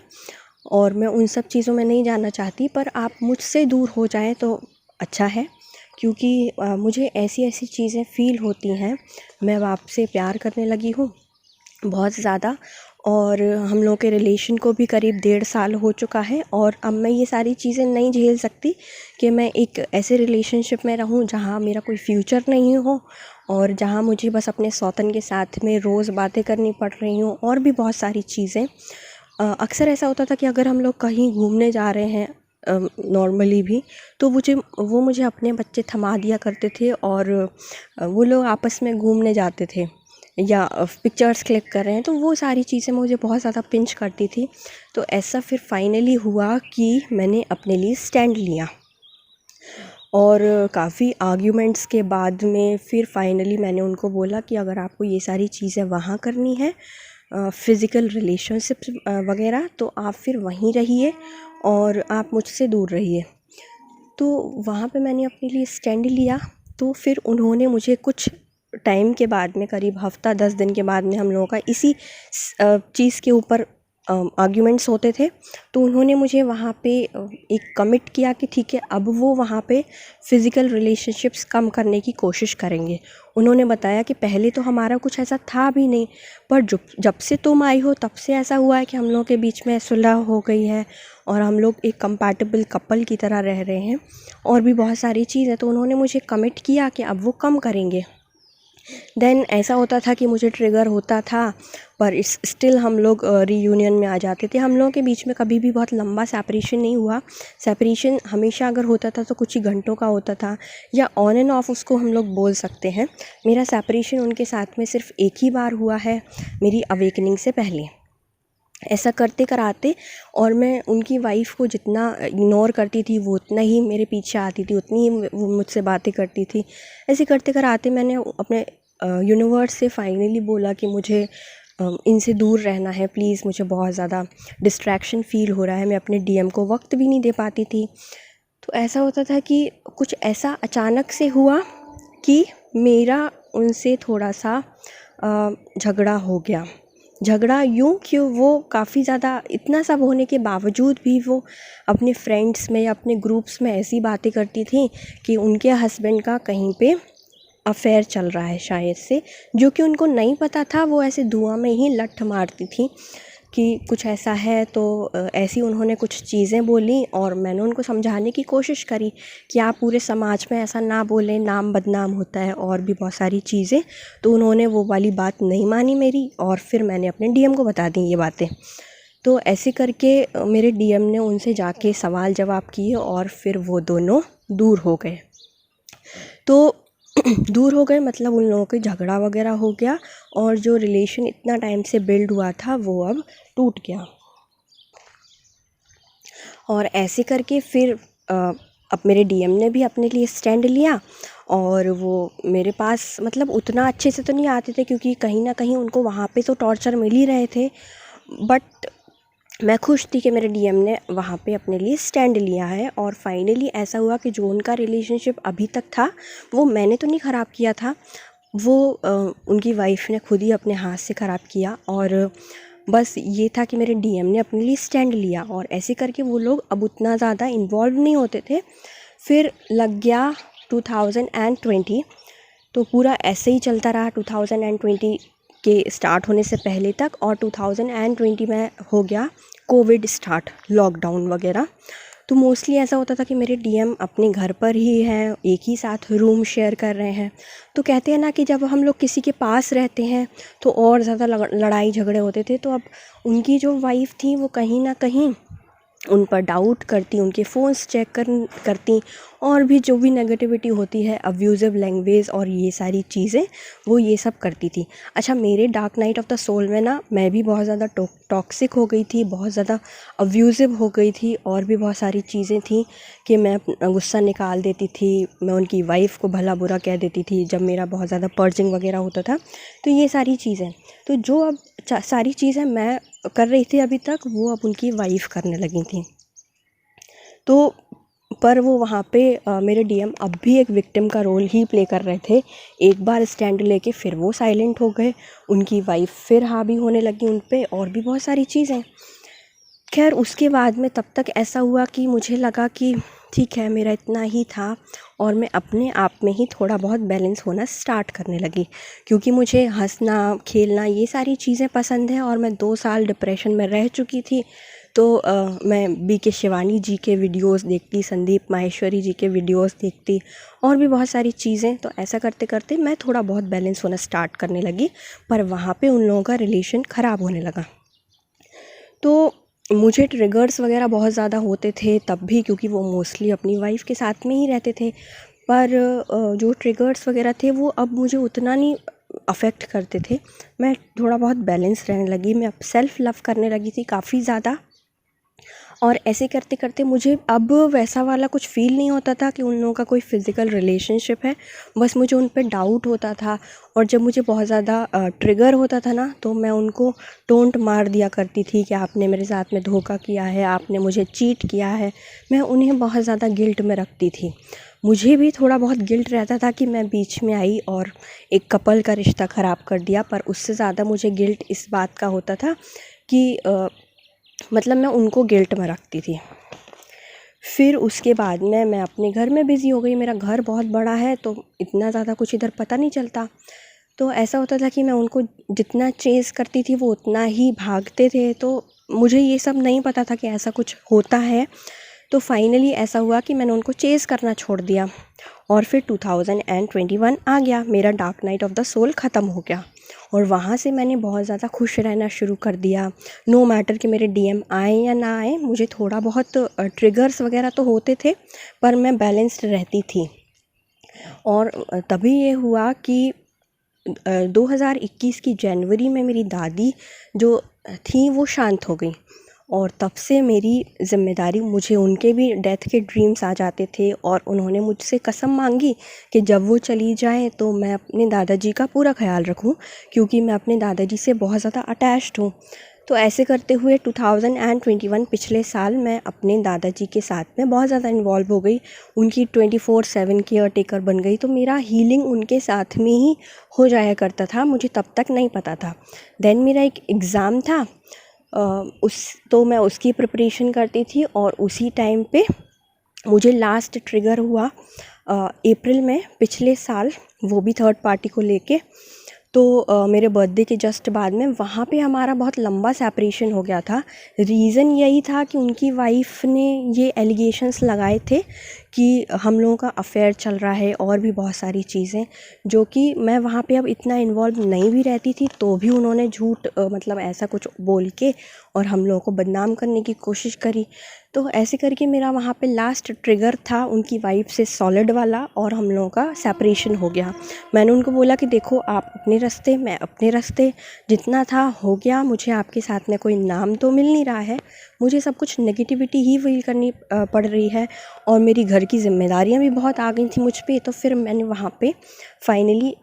और मैं उन सब चीज़ों में नहीं जाना चाहती, पर आप मुझसे दूर हो जाएं तो अच्छा है, क्योंकि मुझे ऐसी ऐसी चीज़ें फ़ील होती हैं। मैं अब आपसे प्यार करने लगी हूँ बहुत ज़्यादा, और हम लोगों के रिलेशन को भी करीब 1.5 साल हो चुका है, और अब मैं ये सारी चीज़ें नहीं झेल सकती कि मैं एक ऐसे रिलेशनशिप में रहूं जहां मेरा कोई फ्यूचर नहीं हो, और जहां मुझे बस अपने सौतन के साथ में रोज़ बातें करनी पड़ रही हों, और भी बहुत सारी चीज़ें। अक्सर ऐसा होता था कि अगर हम लोग कहीं घूमने जा रहे हैं, नॉर्मली भी, तो वो मुझे अपने बच्चे थमा दिया करते थे और वो लोग आपस में घूमने जाते थे या पिक्चर्स क्लिक कर रहे हैं, तो वो सारी चीज़ें मुझे बहुत ज़्यादा पिंच करती थी। तो ऐसा फिर फाइनली हुआ कि मैंने अपने लिए स्टैंड लिया और काफ़ी आर्ग्यूमेंट्स के बाद में फिर फाइनली मैंने उनको बोला कि अगर आपको ये सारी चीज़ें वहाँ करनी है, फ़िज़िकल रिलेशनशिप्स वगैरह, तो आप फिर वहीं रहिए और आप मुझसे दूर रहिए। तो वहाँ पे मैंने अपने लिए स्टैंड लिया। तो फिर उन्होंने मुझे कुछ टाइम के बाद में, करीब हफ़्ता 10 दिन के बाद में, हम लोगों का इसी चीज़ के ऊपर आर्ग्यूमेंट्स होते थे। तो उन्होंने मुझे वहाँ पे एक कमिट किया कि ठीक है, अब वो वहाँ पे फ़िज़िकल रिलेशनशिप्स कम करने की कोशिश करेंगे। उन्होंने बताया कि पहले तो हमारा कुछ ऐसा था भी नहीं, पर जब से तुम आई हो तब से ऐसा हुआ है कि हम लोगों के बीच में सुलह हो गई है और हम लोग एक कंपैटिबल कपल की तरह रह रहे हैं और भी बहुत सारी चीज़ें। तो उन्होंने मुझे कमिट किया कि अब वो कम करेंगे। देन ऐसा होता था कि मुझे ट्रिगर होता था, पर स्टिल हम लोग रीयूनियन में आ जाते थे। हम लोगों के बीच में कभी भी बहुत लंबा सेपरेशन नहीं हुआ। सेपरेशन हमेशा अगर होता था तो कुछ ही घंटों का होता था, या ऑन एंड ऑफ उसको हम लोग बोल सकते हैं। मेरा सेपरेशन उनके साथ में सिर्फ एक ही बार हुआ है, मेरी अवेकनिंग से पहले। ऐसा करते कराते, और मैं उनकी वाइफ़ को जितना इग्नोर करती थी वो उतना ही मेरे पीछे आती थी, उतनी ही वो मुझसे बातें करती थी। ऐसे करते कराते मैंने अपने यूनिवर्स से फाइनली बोला कि मुझे इनसे दूर रहना है प्लीज़, मुझे बहुत ज़्यादा डिस्ट्रैक्शन फ़ील हो रहा है, मैं अपने डीएम को वक्त भी नहीं दे पाती थी। तो ऐसा होता था कि कुछ ऐसा अचानक से हुआ कि मेरा उनसे थोड़ा सा झगड़ा हो गया। झगड़ा यूँ कि वो काफ़ी ज़्यादा, इतना सब होने के बावजूद भी वो अपने फ्रेंड्स में या अपने ग्रुप्स में ऐसी बातें करती थी कि उनके हस्बैंड का कहीं पे अफेयर चल रहा है शायद से, जो कि उनको नहीं पता था। वो ऐसे धुआं में ही लठ मारती थी कि कुछ ऐसा है। तो ऐसी उन्होंने कुछ चीज़ें बोली और मैंने उनको समझाने की कोशिश करी कि आप पूरे समाज में ऐसा ना बोलें, नाम बदनाम होता है, और भी बहुत सारी चीज़ें। तो उन्होंने वो वाली बात नहीं मानी मेरी, और फिर मैंने अपने डीएम को बता दी ये बातें। तो ऐसे करके मेरे डीएम ने उनसे जाके सवाल जवाब किए और फिर वो दोनों दूर हो गए। तो दूर हो गए मतलब उन लोगों के झगड़ा वगैरह हो गया, और जो रिलेशन इतना टाइम से बिल्ड हुआ था वो अब टूट गया। और ऐसे करके फिर अब मेरे डीएम ने भी अपने लिए स्टैंड लिया, और वो मेरे पास मतलब उतना अच्छे से तो नहीं आते थे, क्योंकि कहीं ना कहीं उनको वहाँ पे तो टॉर्चर मिल ही रहे थे। बट मैं खुश थी कि मेरे डीएम ने वहाँ पे अपने लिए स्टैंड लिया है। और फाइनली ऐसा हुआ कि जो उनका रिलेशनशिप अभी तक था वो मैंने तो नहीं ख़राब किया था, वो उनकी वाइफ ने खुद ही अपने हाथ से ख़राब किया। और बस ये था कि मेरे डीएम ने अपने लिए स्टैंड लिया, और ऐसे करके वो लोग अब उतना ज़्यादा इन्वॉल्व नहीं होते थे। फिर लग गया 2020, तो पूरा ऐसे ही चलता रहा 2020 के स्टार्ट होने से पहले तक। और 2020 में हो गया कोविड स्टार्ट, लॉकडाउन वगैरह। तो मोस्टली ऐसा होता था कि मेरे डीएम अपने घर पर ही हैं, एक ही साथ रूम शेयर कर रहे हैं। तो कहते हैं ना कि जब हम लोग किसी के पास रहते हैं तो और ज़्यादा लड़ाई झगड़े होते थे। तो अब उनकी जो वाइफ़ थी वो कहीं ना कहीं उन पर डाउट करती, उनके फ़ोन्स चेक करती, और भी जो भी नेगेटिविटी होती है, अब्यूज़िव लैंग्वेज और ये सारी चीज़ें, वो ये सब करती थी। अच्छा, मेरे dark night of the soul में ना मैं भी बहुत ज़्यादा टॉक्सिक हो गई थी, बहुत ज़्यादा अब्यूज़िव हो गई थी, और भी बहुत सारी चीज़ें थी कि मैं गुस्सा निकाल देती थी, मैं उनकी वाइफ़ को भला बुरा कह देती थी जब मेरा बहुत ज़्यादा पर्जिंग वगैरह होता था। तो ये सारी चीज़ें, तो जो अब सारी चीज़ें मैं कर रही थी अभी तक, वो अब उनकी वाइफ़ करने लगी थी। तो पर वो वहाँ पे मेरे डीएम अब भी एक विक्टिम का रोल ही प्ले कर रहे थे। एक बार स्टैंड लेके फिर वो साइलेंट हो गए, उनकी वाइफ़ फिर हावी होने लगी उन पे, और भी बहुत सारी चीज़ें। खैर उसके बाद में तब तक ऐसा हुआ कि मुझे लगा कि ठीक है, मेरा इतना ही था, और मैं अपने आप में ही थोड़ा बहुत बैलेंस होना स्टार्ट करने लगी, क्योंकि मुझे हंसना खेलना ये सारी चीज़ें पसंद है। और मैं 2 साल डिप्रेशन में रह चुकी थी। तो मैं बीके शिवानी जी के वीडियोस देखती, संदीप माहेश्वरी जी के वीडियोस देखती, और भी बहुत सारी चीज़ें। तो ऐसा करते करते मैं थोड़ा बहुत बैलेंस होना स्टार्ट करने लगी, पर वहाँ पे उन लोगों का रिलेशन ख़राब होने लगा। तो मुझे ट्रिगर्स वगैरह बहुत ज़्यादा होते थे तब भी, क्योंकि वो मोस्टली अपनी वाइफ़ के साथ में ही रहते थे। पर जो ट्रिगर्स वगैरह थे वो अब मुझे उतना नहीं अफ़ेक्ट करते थे। मैं थोड़ा बहुत बैलेंस रहने लगी, मैं अब सेल्फ़ लव करने लगी थी काफ़ी ज़्यादा। और ऐसे करते करते मुझे अब वैसा वाला कुछ फ़ील नहीं होता था कि उन लोगों का कोई फ़िज़िकल रिलेशनशिप है। बस मुझे उन पे डाउट होता था, और जब मुझे बहुत ज़्यादा ट्रिगर होता था ना, तो मैं उनको टोंट मार दिया करती थी कि आपने मेरे साथ में धोखा किया है, आपने मुझे चीट किया है। मैं उन्हें बहुत ज़्यादा गिल्ट में रखती थी। मुझे भी थोड़ा बहुत गिल्ट रहता था कि मैं बीच में आई और एक कपल का रिश्ता ख़राब कर दिया, पर उससे ज़्यादा मुझे गिल्ट इस बात का होता था कि मतलब मैं उनको गिल्ट में रखती थी। फिर उसके बाद में मैं अपने घर में बिज़ी हो गई। मेरा घर बहुत बड़ा है, तो इतना ज़्यादा कुछ इधर पता नहीं चलता। तो ऐसा होता था कि मैं उनको जितना चेज़ करती थी वो उतना ही भागते थे। तो मुझे ये सब नहीं पता था कि ऐसा कुछ होता है। तो फाइनली ऐसा हुआ कि मैंने उनको चेज़ करना छोड़ दिया, और फिर 2021 आ गया, मेरा dark night of the soul ख़त्म हो गया। और वहाँ से मैंने बहुत ज़्यादा खुश रहना शुरू कर दिया। नो मैटर कि मेरे डीएम आए या ना आए, मुझे थोड़ा बहुत ट्रिगर्स वगैरह तो होते थे, पर मैं बैलेंस्ड रहती थी। और तभी ये हुआ कि 2021 की जनवरी में मेरी दादी जो थी वो शांत हो गई, और तब से मेरी ज़िम्मेदारी, मुझे उनके भी डेथ के ड्रीम्स आ जाते थे, और उन्होंने मुझसे कसम मांगी कि जब वो चली जाएं तो मैं अपने दादाजी का पूरा ख्याल रखूं, क्योंकि मैं अपने दादाजी से बहुत ज़्यादा अटैच्ड हूँ। तो ऐसे करते हुए 2021 पिछले साल मैं अपने दादाजी के साथ में बहुत ज़्यादा इन्वॉल्व हो गई, उनकी 24/7 केयर टेकर बन गई। तो मेरा हीलिंग उनके साथ में ही हो जाया करता था, मुझे तब तक नहीं पता था। देन मेरा एक एग्ज़ाम था, तो मैं उसकी प्रिपरेशन करती थी, और उसी टाइम पे मुझे लास्ट ट्रिगर हुआ अप्रैल में पिछले साल, वो भी थर्ड पार्टी को लेके। तो मेरे बर्थडे के जस्ट बाद में वहाँ पे हमारा बहुत लंबा सेपरेशन हो गया था। रीज़न यही था कि उनकी वाइफ़ ने ये एलिगेशंस लगाए थे कि हम लोगों का अफेयर चल रहा है, और भी बहुत सारी चीज़ें, जो कि मैं वहाँ पे अब इतना इन्वॉल्व नहीं भी रहती थी, तो भी उन्होंने झूठ मतलब ऐसा कुछ बोल के और हम लोगों को बदनाम करने की कोशिश करी। तो ऐसे करके मेरा वहाँ पे लास्ट ट्रिगर था उनकी वाइफ से सॉलिड वाला, और हम लोगों का सेपरेशन हो गया। मैंने उनको बोला कि देखो, आप अपने रास्ते, मैं अपने रास्ते, जितना था हो गया, मुझे आपके साथ में कोई नाम तो मिल नहीं रहा है, मुझे सब कुछ नेगेटिविटी ही फील करनी पड़ रही है, और मेरी घर की जिम्मेदारियां भी बहुत आ गई थी मुझ पे। तो फिर मैंने वहाँ पे फाइनली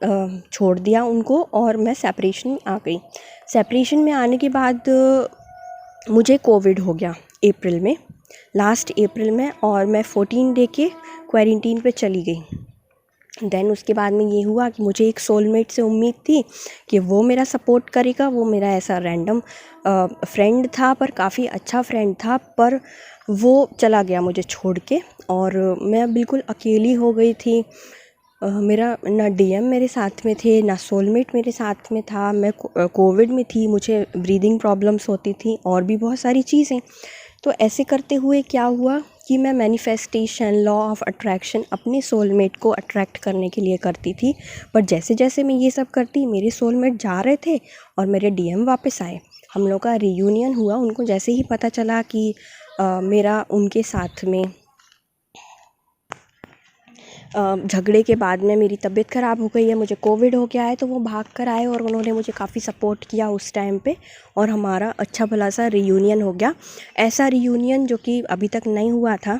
छोड़ दिया उनको, और मैं सेपरेशन में आ गई। सेपरेशन में आने के बाद मुझे कोविड हो गया अप्रैल में, लास्ट अप्रैल में, और मैं 14 डे के क्वारंटीन पे चली गई। देन उसके बाद में ये हुआ कि मुझे एक सोलमेट से उम्मीद थी कि वो मेरा सपोर्ट करेगा। वो मेरा ऐसा रैंडम फ्रेंड था, पर काफ़ी अच्छा फ्रेंड था, पर वो चला गया मुझे छोड़ के, और मैं बिल्कुल अकेली हो गई थी। मेरा ना डीएम मेरे साथ में थे, ना सोलमेट मेरे साथ में था। मैं कोविड में थी, मुझे ब्रीदिंग प्रॉब्लम्स होती थी, और भी बहुत सारी चीज़ें। तो ऐसे करते हुए क्या हुआ कि मैं मैनिफेस्टेशन, लॉ ऑफ अट्रैक्शन अपने सोलमेट को अट्रैक्ट करने के लिए करती थी। पर जैसे जैसे मैं ये सब करती, मेरे सोलमेट जा रहे थे और मेरे डीएम वापस आए। हम लोग का रियूनियन हुआ। उनको जैसे ही पता चला कि मेरा उनके साथ में झगड़े के बाद में मेरी तबीयत ख़राब हो गई है, मुझे कोविड हो गया है, तो वो भाग कर आए, और उन्होंने मुझे काफ़ी सपोर्ट किया उस टाइम पे, और हमारा अच्छा भला सा रियूनियन हो गया। ऐसा रियूनियन जो कि अभी तक नहीं हुआ था।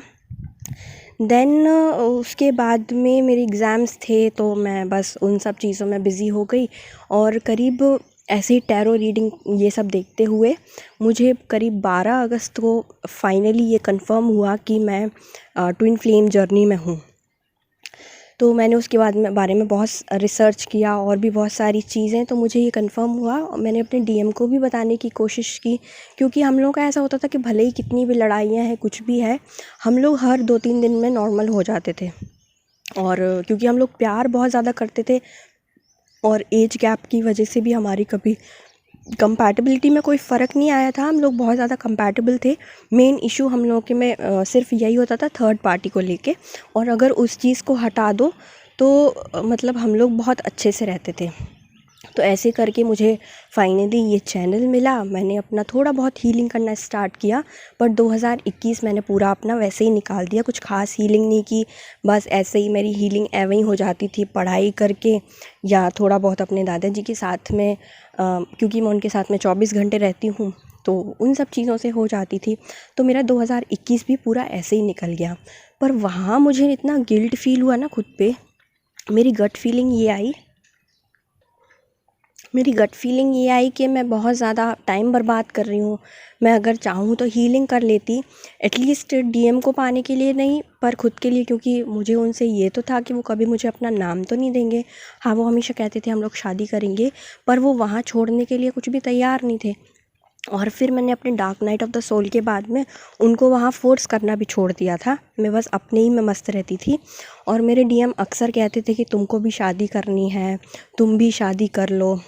देन उसके बाद में मेरे एग्ज़ाम्स थे, तो मैं बस उन सब चीज़ों में बिज़ी हो गई, और करीब ऐसे ही टैरो रीडिंग ये सब देखते हुए मुझे करीब 12 अगस्त को फाइनली ये कंफर्म हुआ कि मैं ट्विन फ्लेम जर्नी में हूँ। तो मैंने उसके बाद में बारे में बहुत रिसर्च किया, और भी बहुत सारी चीज़ें, तो मुझे ये कंफर्म हुआ। और मैंने अपने डीएम को भी बताने की कोशिश की, क्योंकि हम लोगों का ऐसा होता था कि भले ही कितनी भी लड़ाइयाँ हैं, कुछ भी है, हम लोग हर 2-3 दिन में नॉर्मल हो जाते थे। और क्योंकि हम लोग प्यार बहुत ज़्यादा करते थे, और एज गैप की वजह से भी हमारी कभी कंपैटिबिलिटी में कोई फ़र्क नहीं आया था। हम लोग बहुत ज़्यादा कंपैटिबल थे। मेन इशू हम लोगों के में सिर्फ यही होता था थर्ड पार्टी को लेके, और अगर उस चीज़ को हटा दो तो मतलब हम लोग बहुत अच्छे से रहते थे। तो तो ऐसे करके मुझे फाइनली ये चैनल मिला। मैंने अपना थोड़ा बहुत हीलिंग करना स्टार्ट किया, पर 2021 मैंने पूरा अपना वैसे ही निकाल दिया। कुछ खास हीलिंग नहीं की, बस ऐसे ही मेरी हीलिंग एवं ही हो जाती थी, पढ़ाई करके या थोड़ा बहुत अपने दादाजी के साथ में, क्योंकि मैं उनके साथ में 24 घंटे रहती हूँ, तो उन सब चीज़ों से हो जाती थी। तो मेरा 2021 भी पूरा ऐसे ही निकल गया। पर वहाँ मुझे इतना गिल्ट फील हुआ ना खुद पे। मेरी गट फीलिंग ये आई कि मैं बहुत ज़्यादा टाइम बर्बाद कर रही हूँ। मैं अगर चाहूँ तो हीलिंग कर लेती, एटलीस्ट डीएम को पाने के लिए नहीं, पर खुद के लिए, क्योंकि मुझे उनसे ये तो था कि वो कभी मुझे अपना नाम तो नहीं देंगे। हाँ, वो हमेशा कहते थे हम लोग शादी करेंगे, पर वो वहाँ छोड़ने के लिए कुछ भी तैयार नहीं थे। और फिर मैंने अपने dark night of the soul के बाद में उनको वहाँ फ़ोर्स करना भी छोड़ दिया था। मैं बस अपने ही में मस्त रहती थी। और मेरे डीएम अक्सर कहते थे कि तुमको भी शादी करनी है, तुम भी शादी कर लो,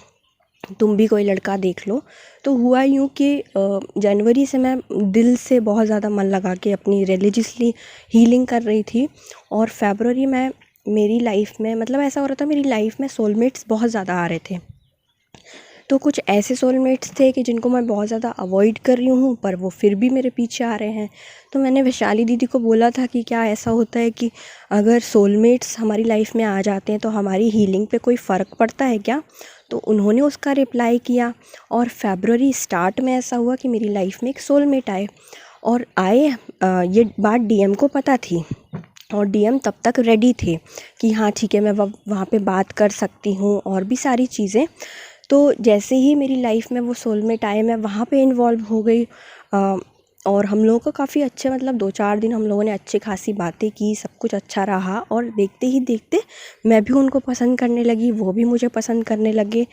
तुम भी कोई लड़का देख लो। तो हुआ यूँ कि जनवरी से मैं दिल से बहुत ज़्यादा मन लगा के अपनी रिलीजियसली हीलिंग कर रही थी। और फरवरी में मेरी लाइफ में, मतलब ऐसा हो रहा था, मेरी लाइफ में सोलमेट्स बहुत ज़्यादा आ रहे थे। तो कुछ ऐसे सोलमेट्स थे कि जिनको मैं बहुत ज़्यादा अवॉइड कर रही हूँ, पर वो फिर भी मेरे पीछे आ रहे हैं। तो मैंने वैशाली दीदी को बोला था कि क्या ऐसा होता है कि अगर सोलमेट्स हमारी लाइफ में आ जाते हैं तो हमारी हीलिंग पे कोई फ़र्क पड़ता है क्या? तो उन्होंने उसका रिप्लाई किया। और फरवरी स्टार्ट में ऐसा हुआ कि मेरी लाइफ में एक सोलमेट आए। और ये बात डीएम को पता थी, और डीएम तब तक रेडी थे कि हाँ ठीक है, मैं वहाँ पे बात कर सकती हूँ और भी सारी चीज़ें। तो जैसे ही मेरी लाइफ में वो सोलमेट आए, मैं वहाँ पे इन्वॉल्व हो गई। और हम लोगों को काफ़ी अच्छे, मतलब 2-4 दिन हम लोगों ने अच्छी खासी बातें की, सब कुछ अच्छा रहा। और देखते ही देखते मैं भी उनको पसंद करने लगी, वो भी मुझे पसंद करने लगे।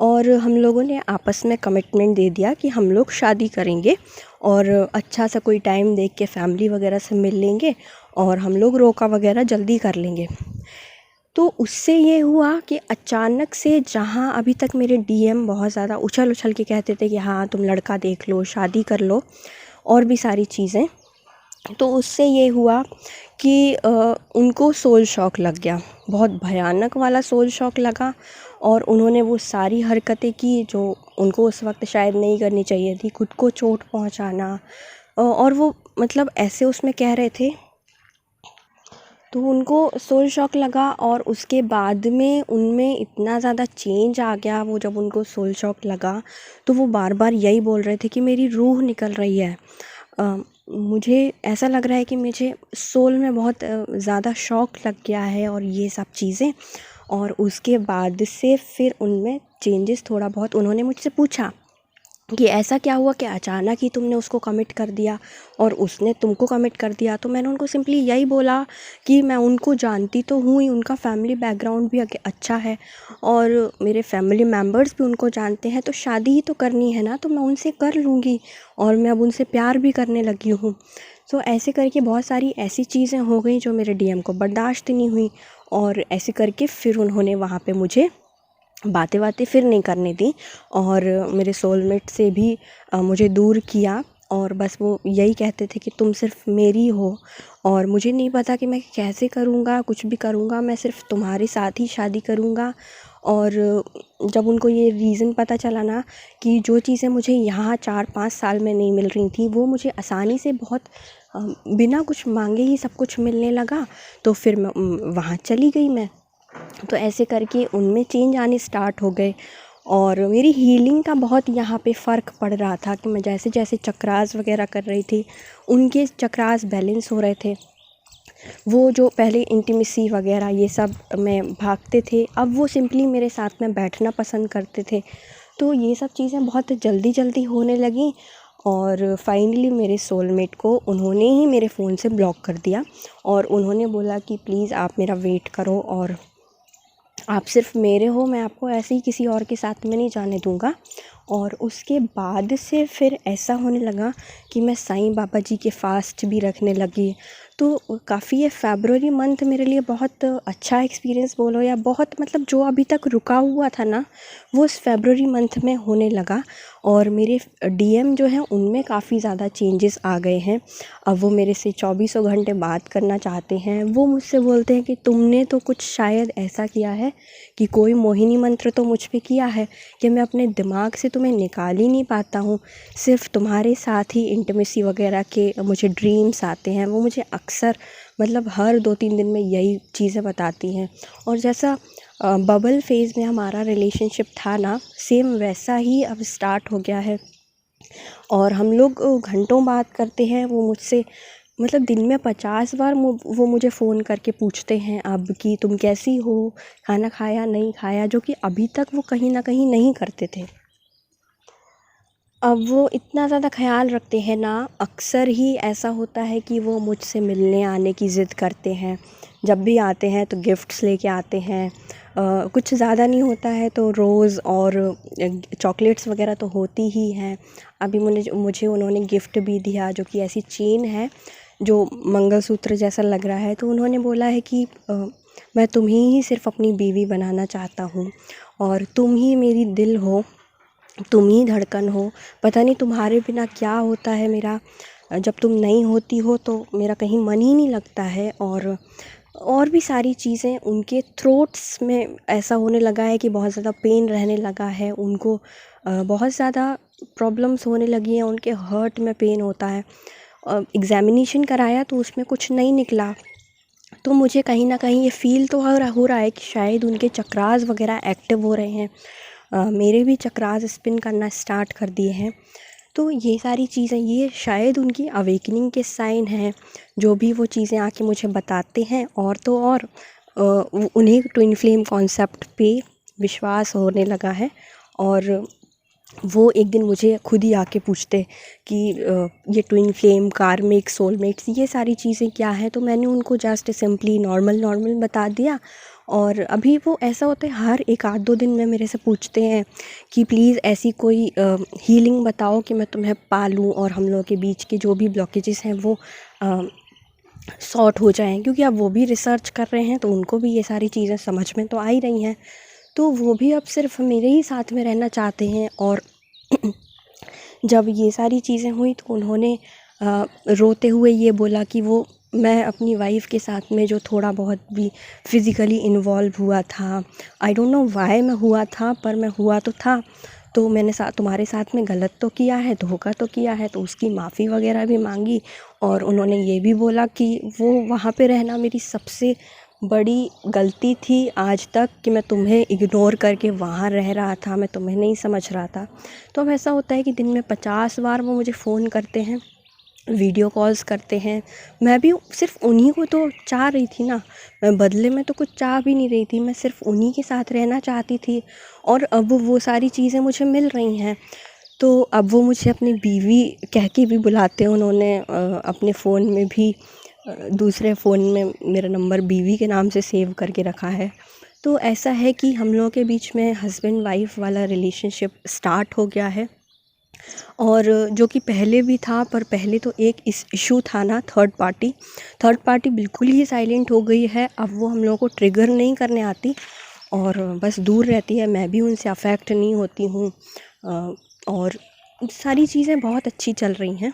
और हम लोगों ने आपस में कमिटमेंट दे दिया कि हम लोग शादी करेंगे, और अच्छा सा कोई टाइम देख के फैमिली वगैरह से मिल लेंगे, और हम लोग रोका वगैरह जल्दी कर लेंगे। तो उससे ये हुआ कि अचानक से, जहाँ अभी तक मेरे डीएम बहुत ज़्यादा उछल उछल के कहते थे कि हाँ तुम लड़का देख लो, शादी कर लो और भी सारी चीज़ें, तो उससे ये हुआ कि उनको सोल शॉक लग गया, बहुत भयानक वाला सोल शॉक लगा। और उन्होंने वो सारी हरकतें की जो उनको उस वक्त शायद नहीं करनी चाहिए थी, खुद को चोट पहुंचाना। और वो मतलब ऐसे उसमें कह रहे थे, तो उनको सोल शॉक लगा। और उसके बाद में उनमें इतना ज़्यादा चेंज आ गया। वो जब उनको सोल शॉक लगा तो वो बार बार यही बोल रहे थे कि मेरी रूह निकल रही है, मुझे ऐसा लग रहा है कि मुझे सोल में बहुत ज़्यादा शॉक लग गया है, और ये सब चीज़ें। और उसके बाद से फिर उनमें चेंजेस थोड़ा बहुत, उन्होंने मुझसे पूछा कि ऐसा क्या हुआ कि अचानक ही तुमने उसको कमिट कर दिया और उसने तुमको कमिट कर दिया। तो मैंने उनको सिंपली यही बोला कि मैं उनको जानती तो हूँ ही, उनका फैमिली बैकग्राउंड भी अच्छा है और मेरे फैमिली मेम्बर्स भी उनको जानते हैं, तो शादी ही तो करनी है ना, तो मैं उनसे कर लूँगी, और मैं अब उनसे प्यार भी करने लगी हूँ। तो ऐसे करके बहुत सारी ऐसी चीज़ें हो गई जो मेरे डीएम को बर्दाश्त नहीं हुई, और ऐसे करके फिर उन्होंने वहाँ पे मुझे बातें फिर नहीं करने दी, और मेरे सोलमेट से भी मुझे दूर किया। और बस वो यही कहते थे कि तुम सिर्फ़ मेरी हो, और मुझे नहीं पता कि मैं कैसे करूँगा, कुछ भी करूँगा, मैं सिर्फ़ तुम्हारे साथ ही शादी करूँगा। और जब उनको ये रीज़न पता चला ना कि जो चीज़ें मुझे यहाँ 4-5 साल में नहीं मिल रही थी, वो मुझे आसानी से बहुत बिना कुछ मांगे ही सब कुछ मिलने लगा, तो फिर मैं वहाँ चली गई मैं। तो ऐसे करके उनमें चेंज आने स्टार्ट हो गए। और मेरी हीलिंग का बहुत यहाँ पे फ़र्क पड़ रहा था कि मैं जैसे जैसे चक्रास वगैरह कर रही थी, उनके चक्रास बैलेंस हो रहे थे। वो जो पहले इंटीमेसी वगैरह ये सब में भागते थे, अब वो सिंपली मेरे साथ में बैठना पसंद करते थे। तो ये सब चीज़ें बहुत जल्दी जल्दी होने लगी, और फाइनली मेरे सोलमेट को उन्होंने ही मेरे फ़ोन से ब्लॉक कर दिया, और उन्होंने बोला कि प्लीज़ आप मेरा वेट करो, और आप सिर्फ मेरे हो, मैं आपको ऐसे ही किसी और के साथ में नहीं जाने दूँगा। और उसके बाद से फिर ऐसा होने लगा कि मैं साईं बाबा जी के फ़ास्ट भी रखने लगी। तो काफ़ी ये फ़रवरी मंथ मेरे लिए बहुत अच्छा एक्सपीरियंस बोलो या बहुत मतलब जो अभी तक रुका हुआ था ना, वो इस फ़रवरी मंथ में होने लगा। और मेरे डीएम जो हैं उनमें काफ़ी ज़्यादा चेंजेस आ गए हैं। अब वो मेरे से चौबीसों घंटे बात करना चाहते हैं। वो मुझसे बोलते हैं कि तुमने तो कुछ शायद ऐसा किया है कि कोई मोहिनी मंत्र तो मुझ पे किया है कि मैं अपने दिमाग से तुम्हें निकाल ही नहीं पाता हूँ। सिर्फ तुम्हारे साथ ही इंटिमेसी वगैरह के मुझे ड्रीम्स आते हैं। वो मुझे अक्सर मतलब हर 2-3 दिन में यही चीज़ें बताती हैं। और जैसा बबल फ़ेज़ में हमारा रिलेशनशिप था ना, सेम वैसा ही अब स्टार्ट हो गया है। और हम लोग घंटों बात करते हैं। वो मुझसे मतलब दिन में 50 बार वो मुझे फ़ोन करके पूछते हैं अब कि तुम कैसी हो, खाना खाया नहीं खाया, जो कि अभी तक वो कहीं ना कहीं नहीं करते थे। अब वो इतना ज़्यादा ख़याल रखते हैं ना, अक्सर ही ऐसा होता है कि वो मुझसे मिलने आने की ज़िद करते हैं। जब भी आते हैं तो गिफ्ट्स लेके आते हैं। कुछ ज़्यादा नहीं होता है तो रोज़ और चॉकलेट्स वगैरह तो होती ही हैं। अभी मुझे उन्होंने गिफ्ट भी दिया, जो कि ऐसी चेन है जो मंगलसूत्र जैसा लग रहा है। तो उन्होंने बोला है कि मैं तुम्हें ही सिर्फ़ अपनी बीवी बनाना चाहता हूँ और तुम ही मेरी दिल हो, तुम ही धड़कन हो। पता नहीं तुम्हारे बिना क्या होता है मेरा। जब तुम नहीं होती हो तो मेरा कहीं मन ही नहीं लगता है। और भी सारी चीज़ें उनके थ्रोट्स में ऐसा होने लगा है कि बहुत ज़्यादा पेन रहने लगा है उनको। बहुत ज़्यादा प्रॉब्लम्स होने लगी हैं, उनके हर्ट में पेन होता है। एग्ज़ामिनेशन कराया तो उसमें कुछ नहीं निकला। तो मुझे कहीं न कहीं ये फ़ील तो हो रहा है कि शायद उनके चक्रास वग़ैरह एक्टिव हो रहे हैं। मेरे भी चक्रास स्पिन करना स्टार्ट कर दिए हैं। तो ये सारी चीज़ें ये शायद उनकी अवेकनिंग के साइन हैं, जो भी वो चीज़ें आके मुझे बताते हैं। और तो और उन्हें ट्विन फ्लेम कॉन्सेप्ट पे विश्वास होने लगा है। और वो एक दिन मुझे खुद ही आके पूछते कि ये ट्विन फ्लेम, कार्मिक, सोलमेट्स, ये सारी चीज़ें क्या हैं। तो मैंने उनको जस्ट सिंपली नॉर्मल बता दिया। और अभी वो ऐसा होता है हर 1-2 दिन में मेरे से पूछते हैं कि प्लीज़ ऐसी कोई हीलिंग बताओ कि मैं तुम्हें पालूँ और हम लोगों के बीच के जो भी ब्लॉकेजेस हैं वो सॉर्ट हो जाएं। क्योंकि अब वो भी रिसर्च कर रहे हैं तो उनको भी ये सारी चीज़ें समझ में तो आ ही रही हैं। तो वो भी अब सिर्फ मेरे ही साथ में रहना चाहते हैं। और जब ये सारी चीज़ें हुई तो उन्होंने रोते हुए ये बोला कि वो मैं अपनी वाइफ़ के साथ में जो थोड़ा बहुत भी फ़िज़िकली इन्वॉल्व हुआ था, आई डोंट नो व्हाई मैं हुआ था, पर मैं हुआ तो था। तो मैंने तुम्हारे साथ में गलत तो किया है, धोखा तो किया है, तो उसकी माफ़ी वगैरह भी मांगी। और उन्होंने ये भी बोला कि वो वहाँ पे रहना मेरी सबसे बड़ी गलती थी आज तक, कि मैं तुम्हें इग्नोर करके वहाँ रह रहा था, मैं तुम्हें नहीं समझ रहा था। तो अब ऐसा होता है कि दिन में 50 बार वो मुझे फ़ोन करते हैं, वीडियो कॉल्स करते हैं। मैं भी सिर्फ उन्हीं को तो चाह रही थी ना, मैं बदले में तो कुछ चाह भी नहीं रही थी, मैं सिर्फ उन्हीं के साथ रहना चाहती थी। और अब वो सारी चीज़ें मुझे मिल रही हैं। तो अब वो मुझे अपनी बीवी कह के भी बुलाते हैं। उन्होंने अपने फ़ोन में भी दूसरे फ़ोन में मेरा नंबर बीवी के नाम से सेव करके रखा है। तो ऐसा है कि हम लोगों के बीच में हस्बैंड वाइफ़ वाला रिलेशनशिप स्टार्ट हो गया है। और जो कि पहले भी था, पर पहले तो एक इशू था ना, थर्ड पार्टी बिल्कुल ही साइलेंट हो गई है। अब वो हम लोगों को ट्रिगर नहीं करने आती और बस दूर रहती है। मैं भी उनसे अफेक्ट नहीं होती हूँ। और सारी चीज़ें बहुत अच्छी चल रही हैं।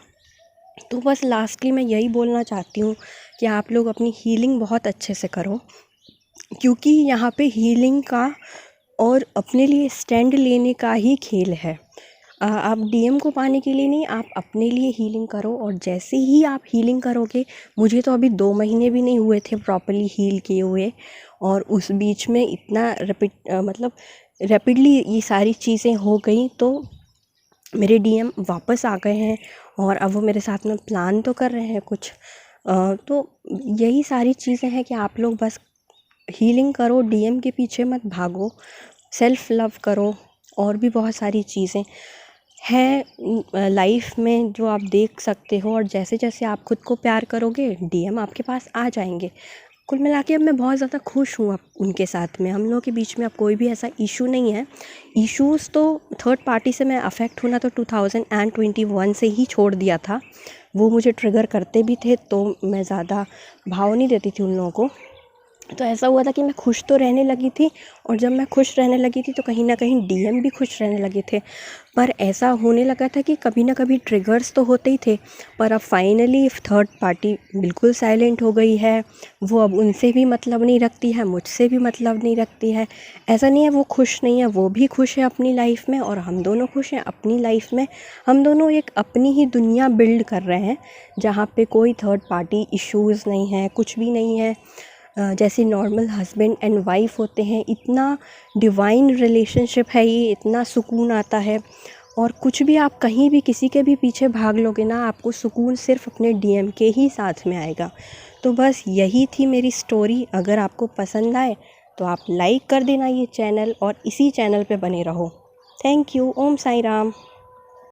तो बस लास्टली मैं यही बोलना चाहती हूँ कि आप लोग अपनी हीलिंग बहुत अच्छे से करो, क्योंकि यहाँ पे हीलिंग का और अपने लिए स्टैंड लेने का ही खेल है। आप डीएम को पाने के लिए नहीं, आप अपने लिए हीलिंग करो। और जैसे ही आप हीलिंग करोगे, मुझे तो अभी 2 महीने भी नहीं हुए थे प्रॉपर्ली हील किए हुए, और उस बीच में इतना मतलब रैपिडली ये सारी चीज़ें हो गई। तो मेरे डीएम वापस आ गए हैं और अब वो मेरे साथ में प्लान तो कर रहे हैं कुछ। तो यही सारी चीज़ें हैं कि आप लोग बस हीलिंग करो, डीएम के पीछे मत भागो, सेल्फ लव करो। और भी बहुत सारी चीज़ें हैं लाइफ में जो आप देख सकते हो। और जैसे जैसे आप खुद को प्यार करोगे, डीएम आपके पास आ जाएंगे। कुल मिला के अब मैं बहुत ज़्यादा खुश हूँ अब उनके साथ में। हम लोगों के बीच में अब कोई भी ऐसा इशू नहीं है। इश्यूज़ तो थर्ड पार्टी से मैं अफेक्ट होना तो 2021 से ही छोड़ दिया था। वो मुझे ट्रिगर करते भी थे तो मैं ज़्यादा भाव नहीं देती थी उन लोगों को। तो ऐसा हुआ था कि मैं खुश तो रहने लगी थी, और जब मैं खुश रहने लगी थी तो कहीं ना कहीं डीएम भी खुश रहने लगे थे। पर ऐसा होने लगा था कि कभी ना कभी ट्रिगर्स तो होते ही थे। पर अब फाइनली थर्ड पार्टी बिल्कुल साइलेंट हो गई है। वो अब उनसे भी मतलब नहीं रखती है, मुझसे भी मतलब नहीं रखती है। ऐसा नहीं है वो खुश नहीं है, वो भी खुश है अपनी लाइफ में, और हम दोनों खुश हैं अपनी लाइफ में। हम दोनों एक अपनी ही दुनिया बिल्ड कर रहे हैं जहाँ पे कोई थर्ड पार्टी इश्यूज़ नहीं है, कुछ भी नहीं है। जैसे नॉर्मल हस्बैंड एंड वाइफ होते हैं, इतना डिवाइन रिलेशनशिप है ये, इतना सुकून आता है। और कुछ भी आप कहीं भी किसी के भी पीछे भाग लोगे ना, आपको सुकून सिर्फ अपने डीएम के ही साथ में आएगा। तो बस यही थी मेरी स्टोरी। अगर आपको पसंद आए तो आप लाइक कर देना ये चैनल, और इसी चैनल पे बने रहो। Thank you. ओम साई राम।